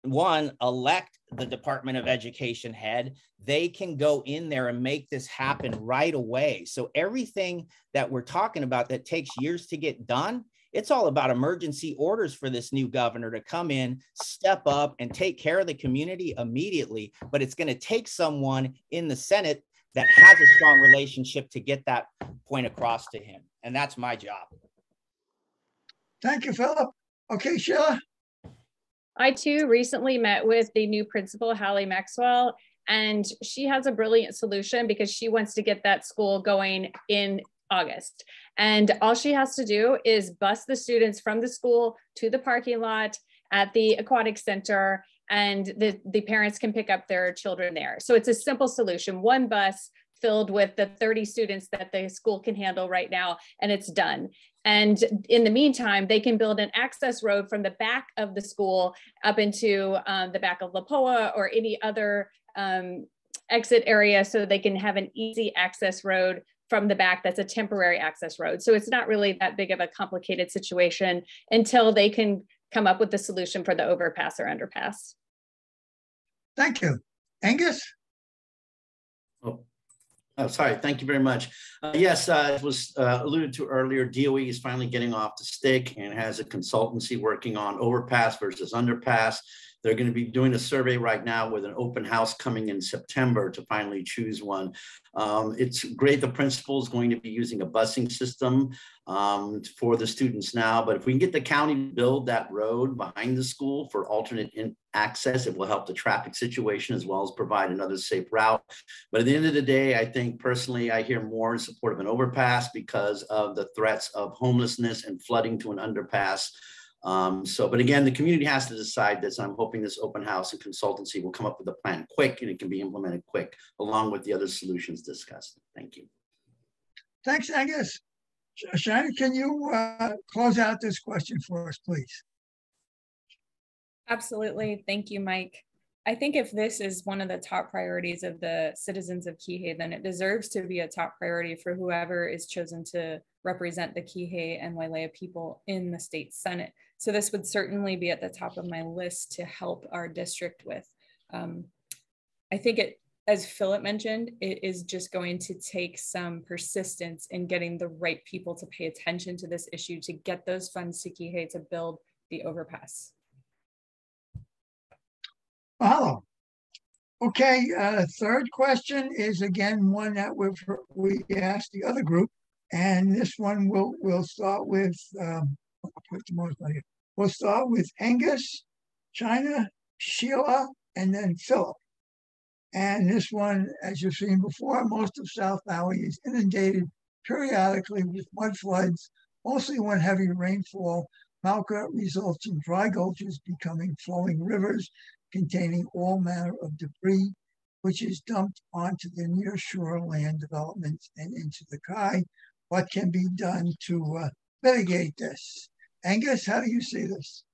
one, elect the Department of Education head. They can go in there and make this happen right away. So everything that we're talking about that takes years to get done, it's all about emergency orders for this new governor to come in, step up, and take care of the community immediately. But it's going to take someone in the Senate that has a strong relationship to get that point across to him. And that's my job. Thank you, Philip. Okay, Sheila. I too recently met with the new principal, Hallie Maxwell, and she has a brilliant solution because she wants to get that school going in August. And all she has to do is bus the students from the school to the parking lot at the aquatic center, and the parents can pick up their children there. So it's a simple solution, one bus, filled with the 30 students that the school can handle right now, and it's done. And in the meantime, they can build an access road from the back of the school up into the back of Lapoa or any other exit area, so they can have an easy access road from the back that's a temporary access road. So it's not really that big of a complicated situation until they can come up with the solution for the overpass or underpass. Thank you. Angus? Oh, sorry. Thank you very much. Yes, it was alluded to earlier. DOE is finally getting off the stick and has a consultancy working on overpass versus underpass. They're going to be doing a survey right now with an open house coming in September to finally choose one. It's great. The principal is going to be using a busing system for the students now, but if we can get the county to build that road behind the school for alternate access, it will help the traffic situation as well as provide another safe route. But at the end of the day, I think personally, I hear more in support of an overpass because of the threats of homelessness and flooding to an underpass. But again, the community has to decide this. I'm hoping this open house and consultancy will come up with a plan quick and it can be implemented quick along with the other solutions discussed. Thank you. Thanks, Angus. Shannon, can you close out this question for us, please? Absolutely. Thank you, Mike. I think if this is one of the top priorities of the citizens of Kihei, then it deserves to be a top priority for whoever is chosen to represent the Kihei and Wailea people in the state Senate. So this would certainly be at the top of my list to help our district with. I think it, as Philip mentioned, it is just going to take some persistence in getting the right people to pay attention to this issue to get those funds to Kihei to build the overpass. Mahalo. Okay, third question is again one that we asked the other group, and this one we'll start with. We'll start with Angus, China, Sheila, and then Philip. And this one, as you've seen before, most of South Maui is inundated periodically with mud floods, mostly when heavy rainfall. Mauka results in dry gulches becoming flowing rivers containing all manner of debris, which is dumped onto the nearshore land developments and into the Kai. What can be done to mitigate this? Angus, how do you see this?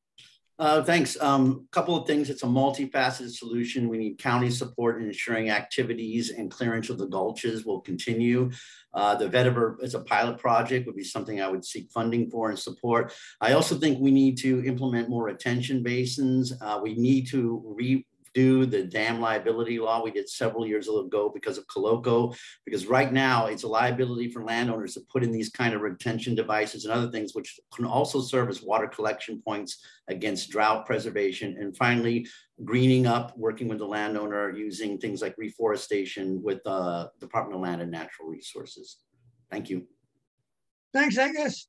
Thanks. Couple of things. It's a multifaceted solution. We need county support in ensuring activities and clearance of the gulches will continue. The vetiver as a pilot project would be something I would seek funding for and support. I also think we need to implement more retention basins. We need to redo the dam liability law we did several years ago because of Koloko, because right now it's a liability for landowners to put in these kind of retention devices and other things, which can also serve as water collection points against drought preservation. And finally, greening up, working with the landowner using things like reforestation with the Department of Land and Natural Resources. Thank you. Thanks, Angus.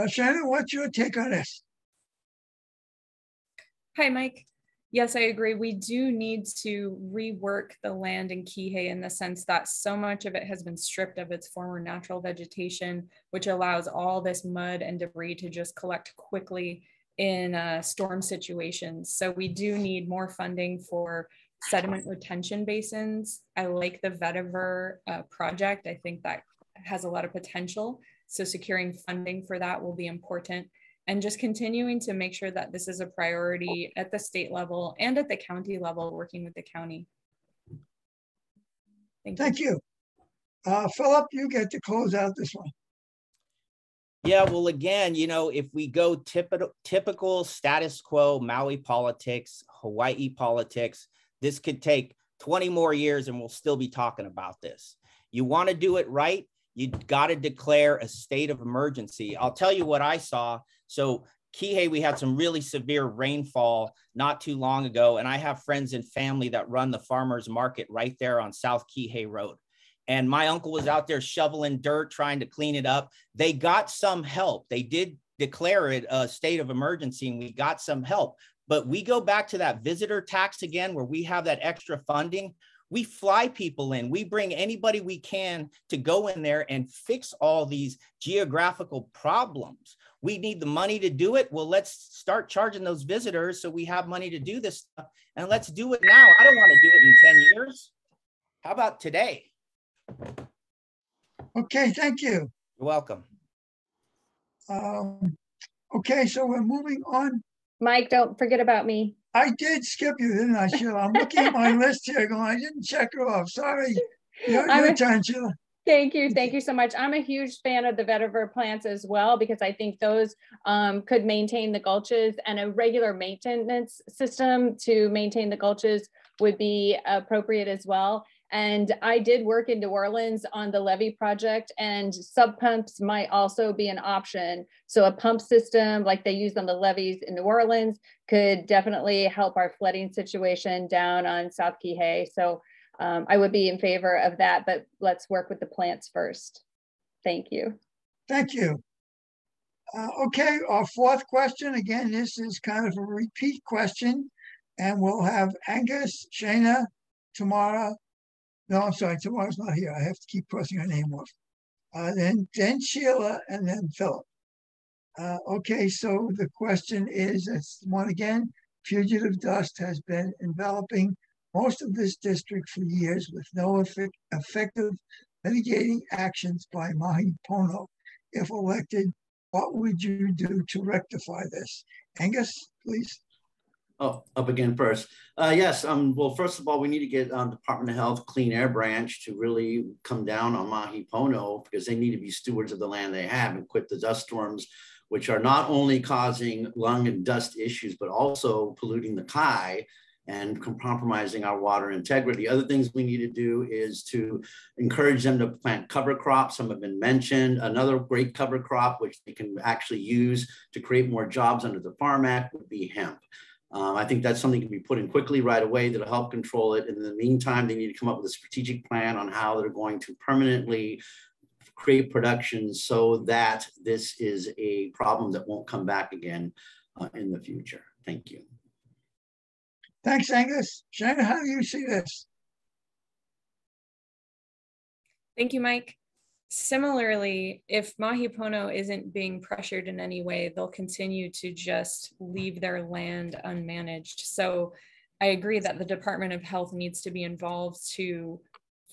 Shannon, what's your take on this? Hi, Mike. Yes, I agree. We do need to rework the land in Kihei in the sense that so much of it has been stripped of its former natural vegetation, which allows all this mud and debris to just collect quickly in storm situations. So we do need more funding for sediment retention basins. I like the vetiver project. I think that has a lot of potential. So securing funding for that will be important. And just continuing to make sure that this is a priority at the state level and at the county level, working with the county. Thank you. Philip, you get to close out this one. Yeah, well, again, you know, if we go typical status quo Maui politics, Hawaii politics, this could take 20 more years and we'll still be talking about this. You want to do it right, you got to declare a state of emergency. I'll tell you what I saw. So Kihei, we had some really severe rainfall not too long ago, and I have friends and family that run the farmers market right there on South Kihei Road. And my uncle was out there shoveling dirt, trying to clean it up. They got some help. They did declare it a state of emergency, and we got some help. But we go back to that visitor tax again, where we have that extra funding. We fly people in. We bring anybody we can to go in there and fix all these geographical problems. We need the money to do it. Well, let's start charging those visitors so we have money to do this stuff. And let's do it now. I don't want to do it in 10 years. How about today? Okay, thank you. You're welcome. Okay, so we're moving on. Mike, don't forget about me. I did skip you, didn't I, Sheila? I'm looking at my list here going, I didn't check her off. Sorry. Your turn, Sheila. Thank you. Thank you so much. I'm a huge fan of the vetiver plants as well, because I think those could maintain the gulches, and a regular maintenance system to maintain the gulches would be appropriate as well. And I did work in New Orleans on the levee project, and sub pumps might also be an option. So a pump system like they used on the levees in New Orleans could definitely help our flooding situation down on South Kihei. So I would be in favor of that, but let's work with the plants first. Thank you. Thank you. Okay, our fourth question. Again, this is kind of a repeat question, and we'll have Angus, Shana, Tamara. No, I'm sorry, Tamara's not here. I have to keep crossing her name off. Then Sheila, and then Philip. Okay, so the question is, it's one again, fugitive dust has been enveloping most of this district for years with no effective mitigating actions by Mahi Pono. If elected, what would you do to rectify this? Angus, please. Oh, up again first. Yes, well, first of all, we need to get Department of Health Clean Air Branch to really come down on Mahi Pono, because they need to be stewards of the land they have and quit the dust storms, which are not only causing lung and dust issues, but also polluting the Kai and compromising our water integrity. Other things we need to do is to encourage them to plant cover crops. Some have been mentioned. Another great cover crop, which they can actually use to create more jobs under the Farm Act, would be hemp. I think that's something that can be put in quickly right away that'll help control it. And in the meantime, they need to come up with a strategic plan on how they're going to permanently create production so that this is a problem that won't come back again in the future. Thank you. Thanks, Angus. Shana, how do you see this? Thank you, Mike. Similarly, if Mahi Pono isn't being pressured in any way, they'll continue to just leave their land unmanaged. So I agree that the Department of Health needs to be involved to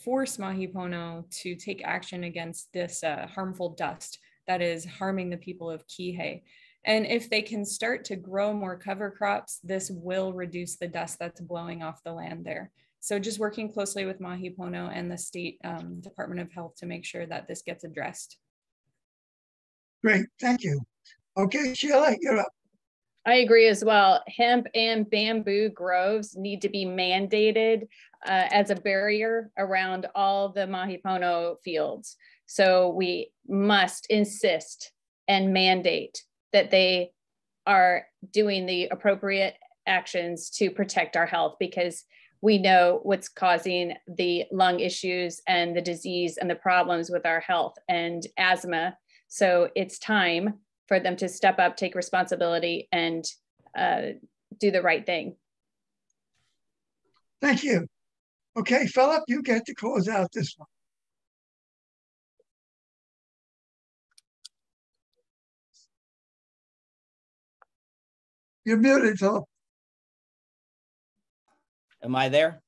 force Mahi Pono to take action against this harmful dust that is harming the people of Kihei. And if they can start to grow more cover crops, this will reduce the dust that's blowing off the land there. So just working closely with Mahi Pono and the State Department of Health to make sure that this gets addressed. Great, thank you. Okay, Sheila, you're up. I agree as well. Hemp and bamboo groves need to be mandated as a barrier around all the Mahi Pono fields. So we must insist and mandate that they are doing the appropriate actions to protect our health, because we know what's causing the lung issues and the disease and the problems with our health and asthma. So it's time for them to step up, take responsibility, and do the right thing. Thank you. Okay, Philip, you get to close out this one. You're muted, Philip. Am I there?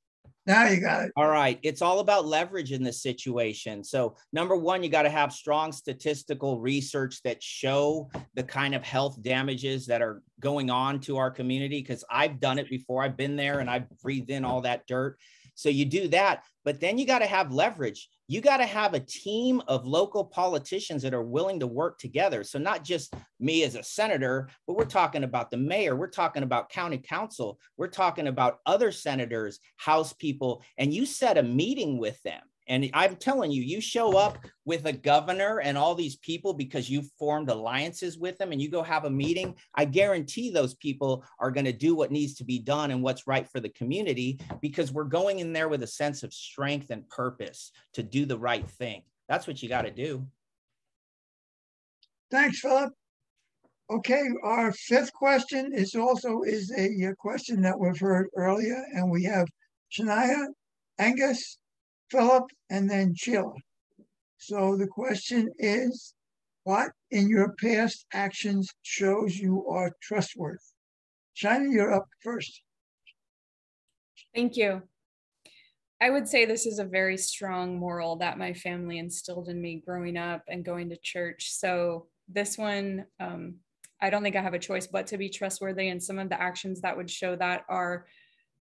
Now you got it. All right. It's all about leverage in this situation. So number one, you got to have strong statistical research that show the kind of health damages that are going on to our community, because I've done it before. I've been there and I've breathed in all that dirt. So you do that, but then you got to have leverage. You got to have a team of local politicians that are willing to work together. So not just me as a senator, but we're talking about the mayor, we're talking about county council, we're talking about other senators, House people, and you set a meeting with them. And I'm telling you, you show up with a governor and all these people because you've formed alliances with them, and you go have a meeting. I guarantee those people are going to do what needs to be done and what's right for the community, because we're going in there with a sense of strength and purpose to do the right thing. That's what you got to do. Thanks, Philip. Okay, our fifth question is also a question that we've heard earlier, and we have Shania, Angus, Philip, and then Sheila. So the question is, what in your past actions shows you are trustworthy? Shania, you're up first. Thank you. I would say this is a very strong moral that my family instilled in me growing up and going to church. So this one, I don't think I have a choice but to be trustworthy. And some of the actions that would show that are,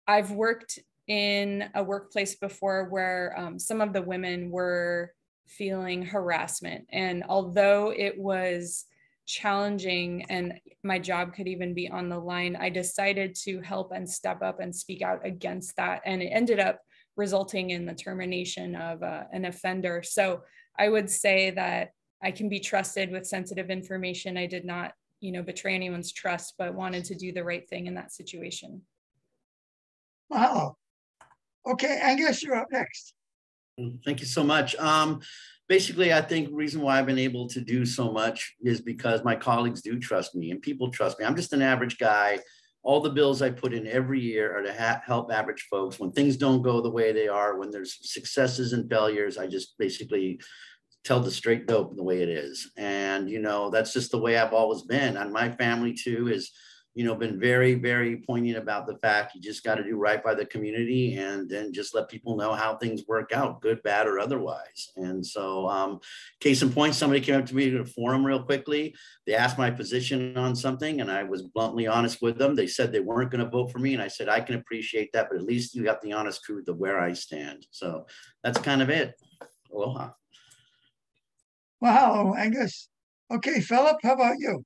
I've worked in a workplace before where some of the women were feeling harassment. And although it was challenging and my job could even be on the line, I decided to help and step up and speak out against that. And it ended up resulting in the termination of an offender. So I would say that I can be trusted with sensitive information. I did not, betray anyone's trust, but wanted to do the right thing in that situation. Wow. Okay, Angus, you're up next. Thank you so much. Basically, I think the reason why I've been able to do so much is because my colleagues do trust me and people trust me. I'm just an average guy. All the bills I put in every year are to help average folks. When things don't go the way they are, when there's successes and failures, I just basically tell the straight dope the way it is. And, that's just the way I've always been. And my family too is, been very, very poignant about the fact you just got to do right by the community and then just let people know how things work out, good, bad, or otherwise. And so case in point, somebody came up to me at a forum real quickly. They asked my position on something and I was bluntly honest with them. They said they weren't going to vote for me. And I said, I can appreciate that, but at least you got the honest truth of where I stand. So that's kind of it. Aloha. Wow, Angus. Okay, Philip, how about you?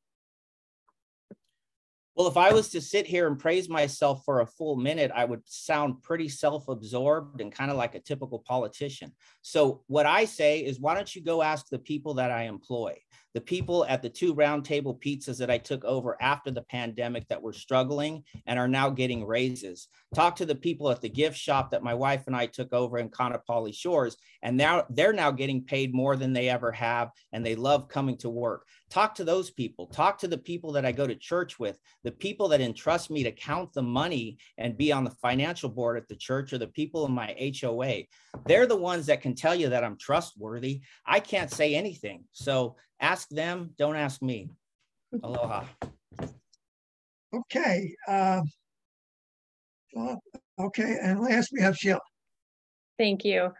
Well, if I was to sit here and praise myself for a full minute, I would sound pretty self-absorbed and kind of like a typical politician. So what I say is, why don't you go ask the people that I employ, the people at the 2 round table pizzas that I took over after the pandemic that were struggling and are now getting raises. Talk to the people at the gift shop that my wife and I took over in Kaanapali Shores, and now they're now getting paid more than they ever have, and they love coming to work. Talk to those people. Talk to the people that I go to church with, the people that entrust me to count the money and be on the financial board at the church, or the people in my HOA. They're the ones that can tell you that I'm trustworthy. I can't say anything. So ask them, don't ask me. Aloha. Okay. Okay, and last we have Sheila. Thank you.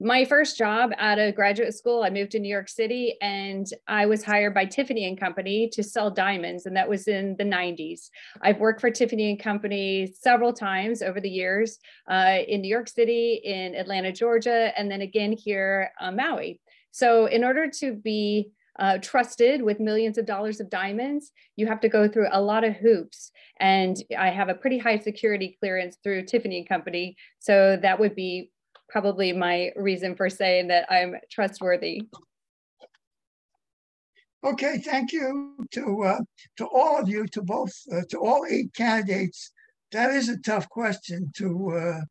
My first job out of graduate school, I moved to New York City and I was hired by Tiffany & Company to sell diamonds, and that was in the 90s. I've worked for Tiffany & Company several times over the years in New York City, in Atlanta, Georgia, and then again here on Maui. So in order to be trusted with millions of dollars of diamonds, you have to go through a lot of hoops. And I have a pretty high security clearance through Tiffany & Company. So that would be probably my reason for saying that I'm trustworthy. Okay, thank you to all of you, to all 8 candidates. That is a tough question to,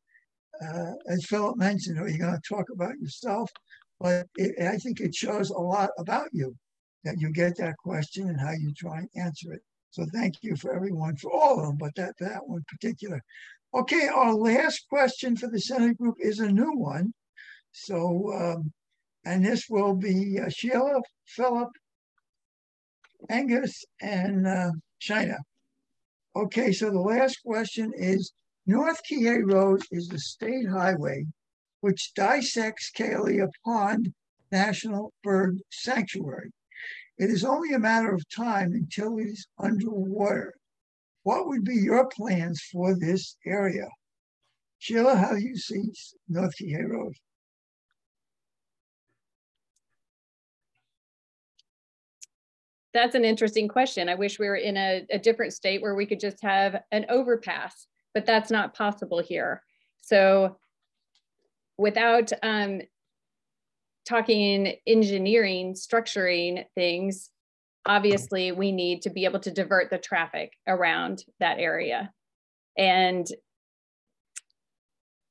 as Philip mentioned, you're going to talk about yourself, but I think it shows a lot about you that you get that question and how you try and answer it. So thank you for everyone, for all of them, but that one in particular. Okay, our last question for the Senate group is a new one. So, and this will be Sheila, Philip, Angus, and China. Okay, so the last question is, North Kihei Road is the state highway which dissects Kealia Pond National Bird Sanctuary. It is only a matter of time until it is underwater. What would be your plans for this area? Sheila, how do you see North Kihei Road? That's an interesting question. I wish we were in a different state where we could just have an overpass, but that's not possible here. So without talking engineering, structuring things, obviously we need to be able to divert the traffic around that area. And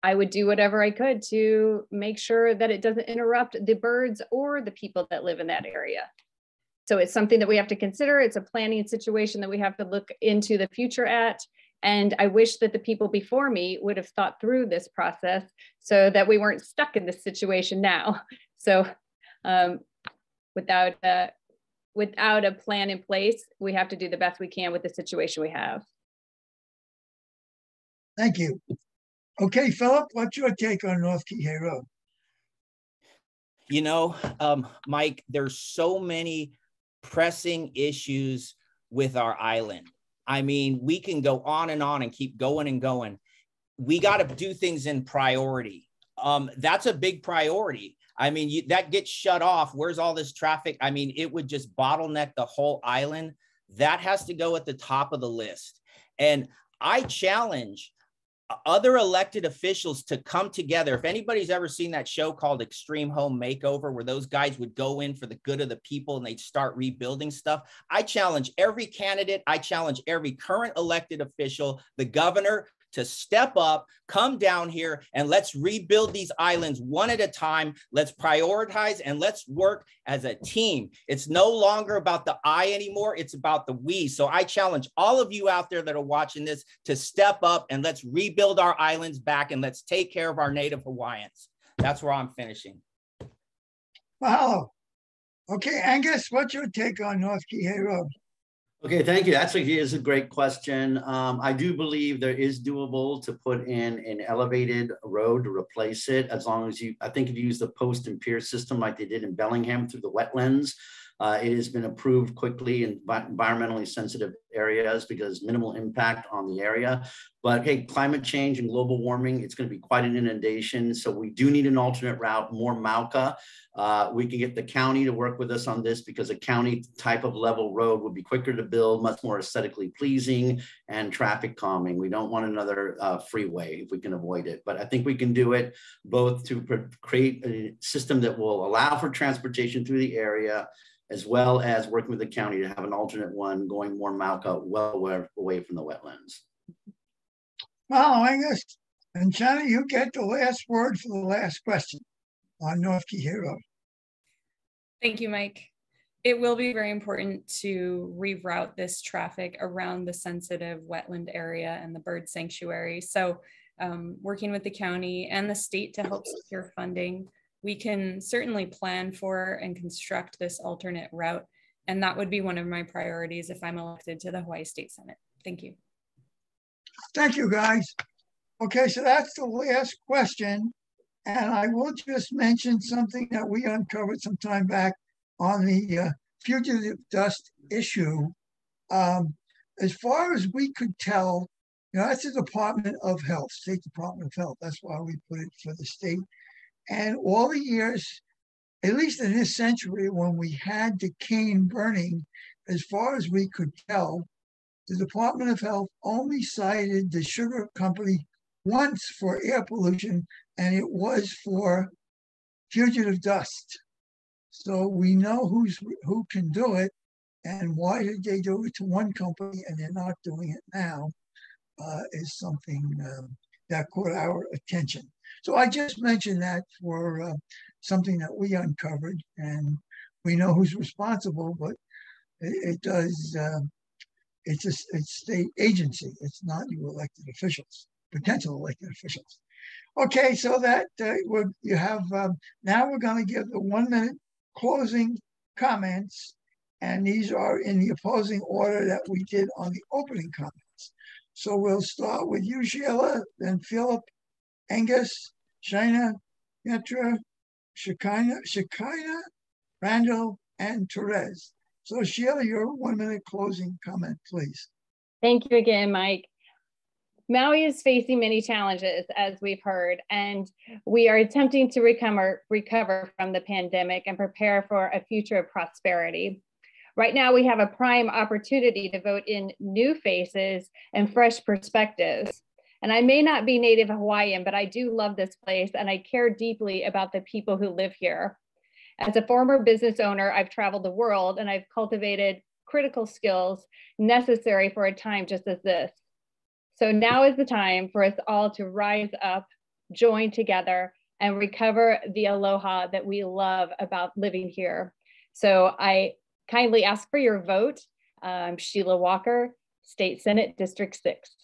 I would do whatever I could to make sure that it doesn't interrupt the birds or the people that live in that area. So it's something that we have to consider. It's a planning situation that we have to look into the future at. And I wish that the people before me would have thought through this process so that we weren't stuck in this situation now. So without a plan in place, we have to do the best we can with the situation we have. Thank you. Okay, Philip, what's your take on North Kihei Road? You know, Mike, there's so many pressing issues with our island. I mean, we can go on and keep going and going. We got to do things in priority. That's a big priority. I mean, that gets shut off. Where's all this traffic? I mean, it would just bottleneck the whole island. That has to go at the top of the list. And I challenge other elected officials to come together. If anybody's ever seen that show called Extreme Home Makeover, where those guys would go in for the good of the people and they'd start rebuilding stuff, I challenge every candidate, I challenge every current elected official, the governor, to step up, come down here, and let's rebuild these islands one at a time. Let's prioritize and let's work as a team. It's no longer about the I anymore. It's about the we. So I challenge all of you out there that are watching this to step up and let's rebuild our islands back and let's take care of our Native Hawaiians. That's where I'm finishing. Wow. Okay, Angus, what's your take on North Kihei Road? Okay, thank you. That's is a great question. I do believe there is doable to put in an elevated road to replace it, as long as I think if you use the post and pier system like they did in Bellingham through the wetlands, it has been approved quickly in environmentally sensitive areas because minimal impact on the area. But hey, climate change and global warming, it's going to be quite an inundation. So we do need an alternate route, more Mauka. We can get the county to work with us on this because a county type of level road would be quicker to build, much more aesthetically pleasing and traffic calming. We don't want another freeway if we can avoid it. But I think we can do it both to create a system that will allow for transportation through the area, as well as working with the county to have an alternate one going more Mauka, well away from the wetlands. Well, Angus and China, you get the last word for the last question on North Kihei Road. Thank you, Mike. It will be very important to reroute this traffic around the sensitive wetland area and the bird sanctuary. So working with the county and the state to help secure funding, we can certainly plan for and construct this alternate route. And that would be one of my priorities if I'm elected to the Hawaii State Senate. Thank you. Thank you, guys. Okay, so that's the last question. And I will just mention something that we uncovered some time back on the fugitive dust issue. As far as we could tell, you know, that's the Department of Health, State Department of Health. That's why we put it for the state. And all the years, at least in this century, when we had the cane burning, as far as we could tell, the Department of Health only cited the sugar company once for air pollution, and it was for fugitive dust. So we know who can do it, and why did they do it to one company and they're not doing it now is something that caught our attention. So I just mentioned that for something that we uncovered, and we know who's responsible, but it does, it's a state agency. It's not you elected officials, potential elected officials. Okay, so that you have, now we're going to give the 1 minute closing comments, and these are in the opposing order that we did on the opening comments. So we'll start with you, Sheila, then Philip, Angus, Shaina, Petra, Shekinah, Randall, and Therese. So Sheila, your 1 minute closing comment, please. Thank you again, Mike. Maui is facing many challenges, as we've heard, and we are attempting to recover from the pandemic and prepare for a future of prosperity. Right now, we have a prime opportunity to vote in new faces and fresh perspectives. And I may not be Native Hawaiian, but I do love this place and I care deeply about the people who live here. As a former business owner, I've traveled the world and I've cultivated critical skills necessary for a time just as this. So now is the time for us all to rise up, join together, and recover the aloha that we love about living here. So I kindly ask for your vote. Sheila Walker, State Senate, District 6.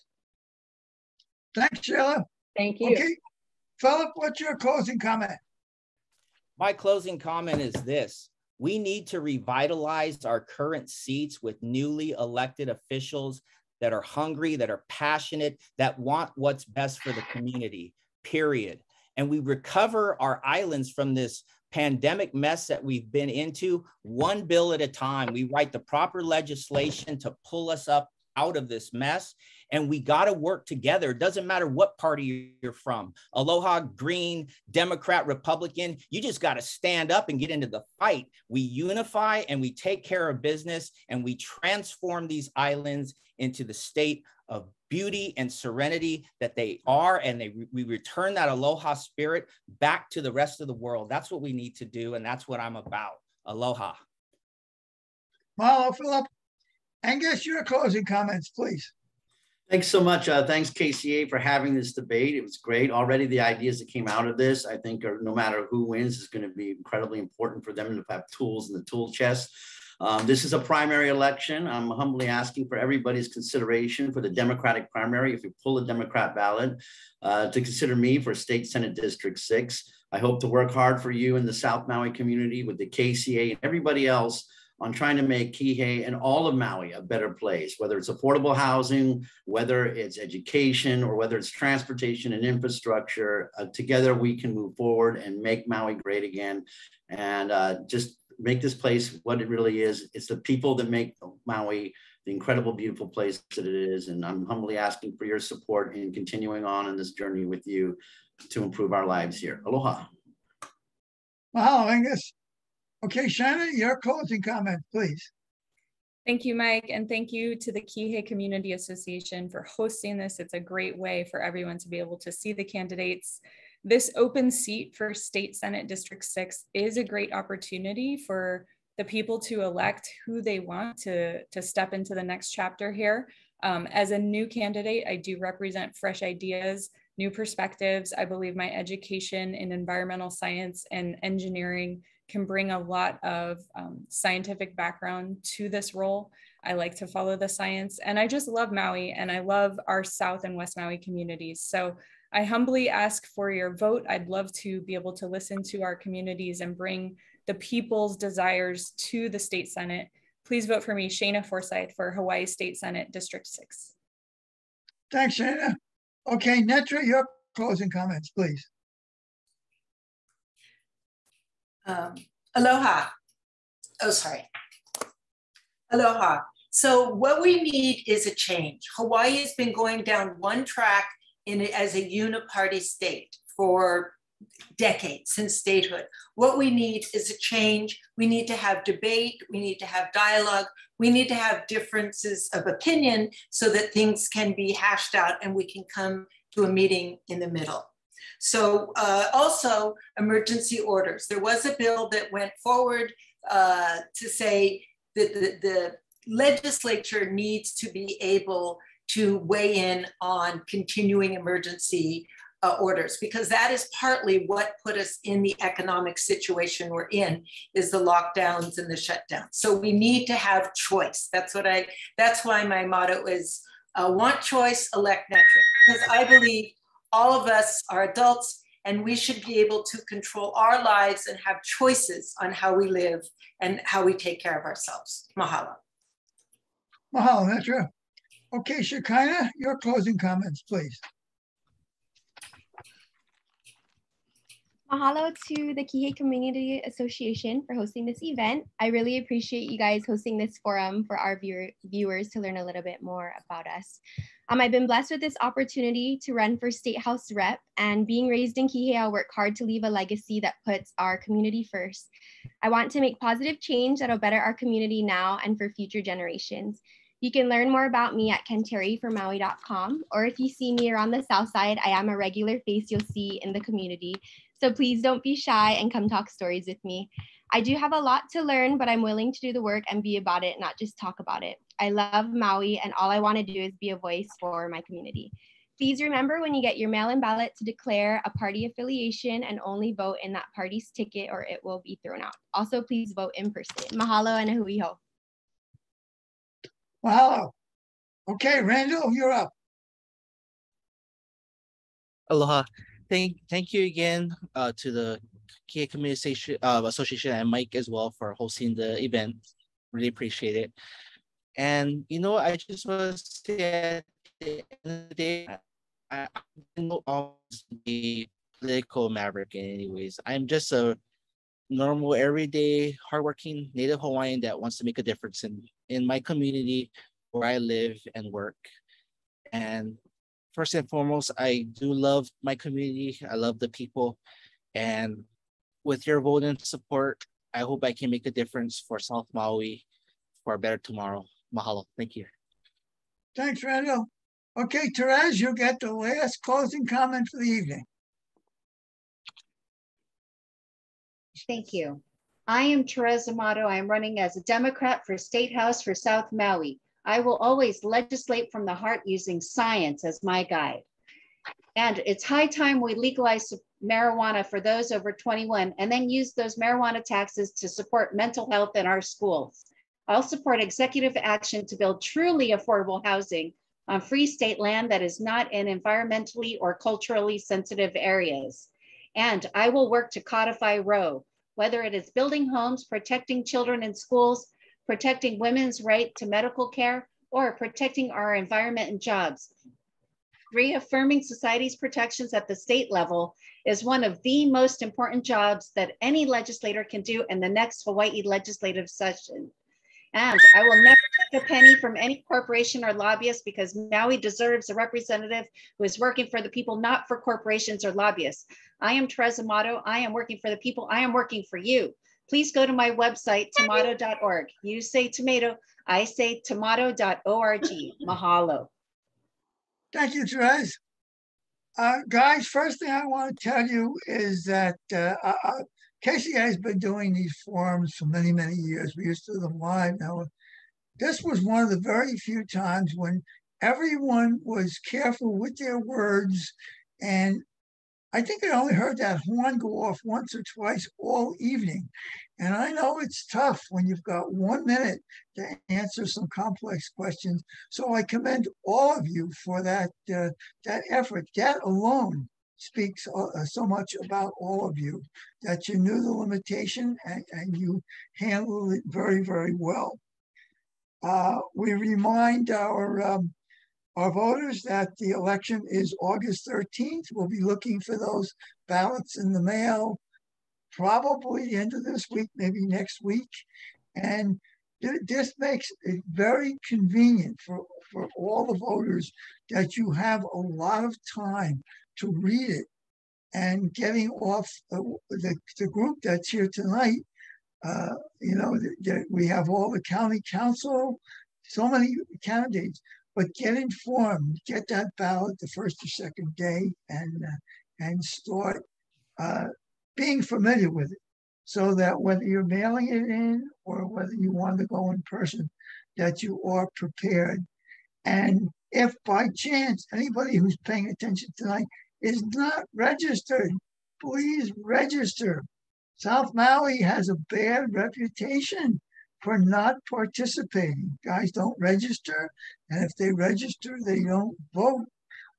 Thanks, Sheila. Thank you. Okay, Philip, what's your closing comment? My closing comment is this. We need to revitalize our current seats with newly elected officials that are hungry, that are passionate, that want what's best for the community, period. And we recover our islands from this pandemic mess that we've been into one bill at a time. We write the proper legislation to pull us up out of this mess. And we got to work together. It doesn't matter what party you're from, Aloha, Green, Democrat, Republican, you just got to stand up and get into the fight. We unify and we take care of business and we transform these islands into the state of beauty and serenity that they are. And we return that Aloha spirit back to the rest of the world. That's what we need to do. And that's what I'm about. Aloha. Mahalo, Philip. Angus, your closing comments, please. Thanks so much. Thanks, KCA, for having this debate. It was great. Already the ideas that came out of this, I think, are, no matter who wins, is going to be incredibly important for them to have tools in the tool chest. This is a primary election. I'm humbly asking for everybody's consideration for the Democratic primary. If you pull a Democrat ballot, to consider me for State Senate District 6. I hope to work hard for you in the South Maui community with the KCA and everybody else on trying to make Kihei and all of Maui a better place, whether it's affordable housing, whether it's education, or whether it's transportation and infrastructure. Together we can move forward and make Maui great again, and just make this place what it really is. It's the people that make Maui the incredible, beautiful place that it is. And I'm humbly asking for your support in continuing on in this journey with you to improve our lives here. Aloha. Mahalo, Angus. Okay, Shannon, your closing comment, please. Thank you, Mike, and thank you to the Kihei Community Association for hosting this. It's a great way for everyone to be able to see the candidates. This open seat for State Senate District 6 is a great opportunity for the people to elect who they want to step into the next chapter here. As a new candidate, I do represent fresh ideas, new perspectives. I believe my education in environmental science and engineering can bring a lot of scientific background to this role. I like to follow the science, and I just love Maui, and I love our South and West Maui communities. So I humbly ask for your vote. I'd love to be able to listen to our communities and bring the people's desires to the State Senate. Please vote for me, Shana Forsyth, for Hawaii State Senate District 6. Thanks, Shana. Okay, Netra, your closing comments, please. Aloha. Oh, sorry. Aloha. So what we need is a change. Hawaii has been going down one track as a uniparty state for decades, since statehood. What we need is a change. We need to have debate. We need to have dialogue. We need to have differences of opinion so that things can be hashed out and we can come to a meeting in the middle. So also emergency orders. There was a bill that went forward to say that the legislature needs to be able to weigh in on continuing emergency orders, because that is partly what put us in the economic situation we're in, is the lockdowns and the shutdowns. So we need to have choice. That's why my motto is want choice, elect Netra, because I believe all of us are adults and we should be able to control our lives and have choices on how we live and how we take care of ourselves. Mahalo. Mahalo, Netra. Okay, Shekinah, your closing comments, please. Mahalo to the Kihei Community Association for hosting this event. I really appreciate you guys hosting this forum for our viewers to learn a little bit more about us. I've been blessed with this opportunity to run for State House Rep, and being raised in Kihei, I'll work hard to leave a legacy that puts our community first. I want to make positive change that'll better our community now and for future generations. You can learn more about me at kenteriformaui.com, or if you see me around the South Side, I am a regular face you'll see in the community. So please don't be shy and come talk stories with me. I do have a lot to learn, but I'm willing to do the work and be about it, not just talk about it. I love Maui, and all I want to do is be a voice for my community. Please remember, when you get your mail-in ballot, to declare a party affiliation and only vote in that party's ticket, or it will be thrown out. Also, please vote in person. Mahalo and a hui hou. Mahalo. Okay, Randall, you're up. Aloha. Thank you again to the Kihei Community Association and Mike as well for hosting the event. Really appreciate it. And you know, I just want to say at the end of the day, I don't always be political maverick in any ways. I'm just a normal, everyday, hardworking Native Hawaiian that wants to make a difference in my community where I live and work. And first and foremost, I do love my community. I love the people. And with your vote and support, I hope I can make a difference for South Maui for a better tomorrow. Mahalo. Thank you. Thanks, Randall. Okay, Therese, you'll get the last closing comment for the evening. Thank you. I am Therese Amato. I am running as a Democrat for State House for South Maui. I will always legislate from the heart using science as my guide. And it's high time we legalize marijuana for those over 21 and then use those marijuana taxes to support mental health in our schools. I'll support executive action to build truly affordable housing on free state land that is not in environmentally or culturally sensitive areas. And I will work to codify Roe, whether it is building homes, protecting children in schools, protecting women's right to medical care, or protecting our environment and jobs. Reaffirming society's protections at the state level is one of the most important jobs that any legislator can do in the next Hawaii legislative session. And I will never take a penny from any corporation or lobbyist because Maui deserves a representative who is working for the people, not for corporations or lobbyists. I am Therese Amato. I am working for the people. I am working for you. Please go to my website, tomato.org. You say tomato, I say tomato.org. Mahalo. Thank you, Therese. Guys, first thing I want to tell you is that KCA has been doing these forums for many, many years. We used to do them live. Now, this was one of the very few times when everyone was careful with their words. And I think I only heard that horn go off once or twice all evening. And I know it's tough when you've got 1 minute to answer some complex questions. So I commend all of you for that effort. That alone speaks so much about all of you, that you knew the limitation and you handled it very, very well. We remind our voters that the election is August 13th. We'll be looking for those ballots in the mail, probably the end of this week, maybe next week. And this makes it very convenient for all the voters that you have a lot of time to read it. And getting off the group that's here tonight, you know, we have all the county council, so many candidates, but get informed, get that ballot the first or second day and start being familiar with it, so that whether you're mailing it in or whether you want to go in person, that you are prepared. And if by chance anybody who's paying attention tonight is not registered, please register. South Maui has a bad reputation for not participating. Guys don't register, and if they register, they don't vote.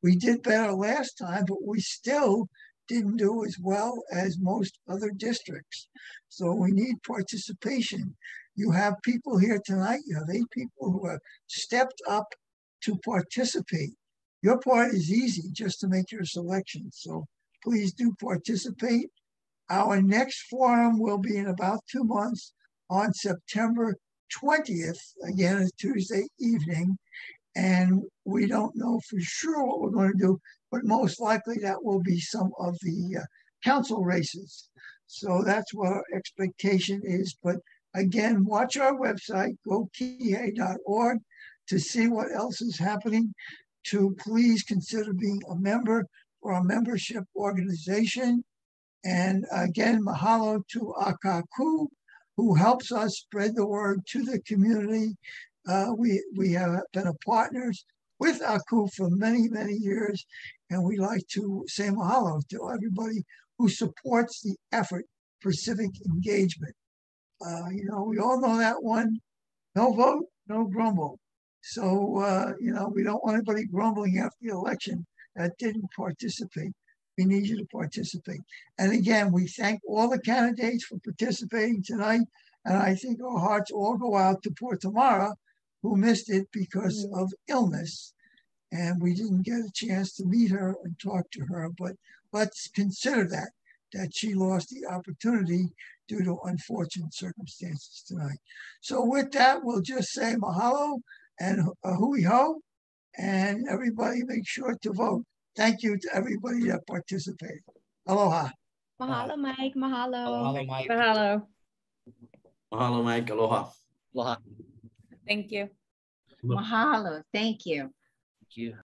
We did better last time, but we still didn't do as well as most other districts. So we need participation. You have people here tonight, you have 8 people who have stepped up to participate. Your part is easy, just to make your selection. So please do participate. Our next forum will be in about 2 months on September 20th, again, a Tuesday evening. And we don't know for sure what we're going to do, but most likely that will be some of the council races. So that's what our expectation is. But again, watch our website, gokihei.org, to see what else is happening, to please consider being a member for our membership organization. And again, mahalo to Akaku, who helps us spread the word to the community. We have been partners with Aku for many, many years, and we like to say mahalo to everybody who supports the effort for civic engagement. You know, we all know that one, no vote, no grumble. So, you know, we don't want anybody grumbling after the election that didn't participate. We need you to participate. And again, we thank all the candidates for participating tonight. And I think our hearts all go out to poor Tamara, who missed it because of illness. And we didn't get a chance to meet her and talk to her, but let's consider that she lost the opportunity due to unfortunate circumstances tonight. So with that, we'll just say mahalo and hui ho, and everybody make sure to vote. Thank you to everybody that participated. Aloha. Mahalo, Mike. Mahalo. Mahalo, Mike. Mahalo. Mahalo, Mike. Aloha. Aloha. Thank you. Mahalo. Thank you. Thank you.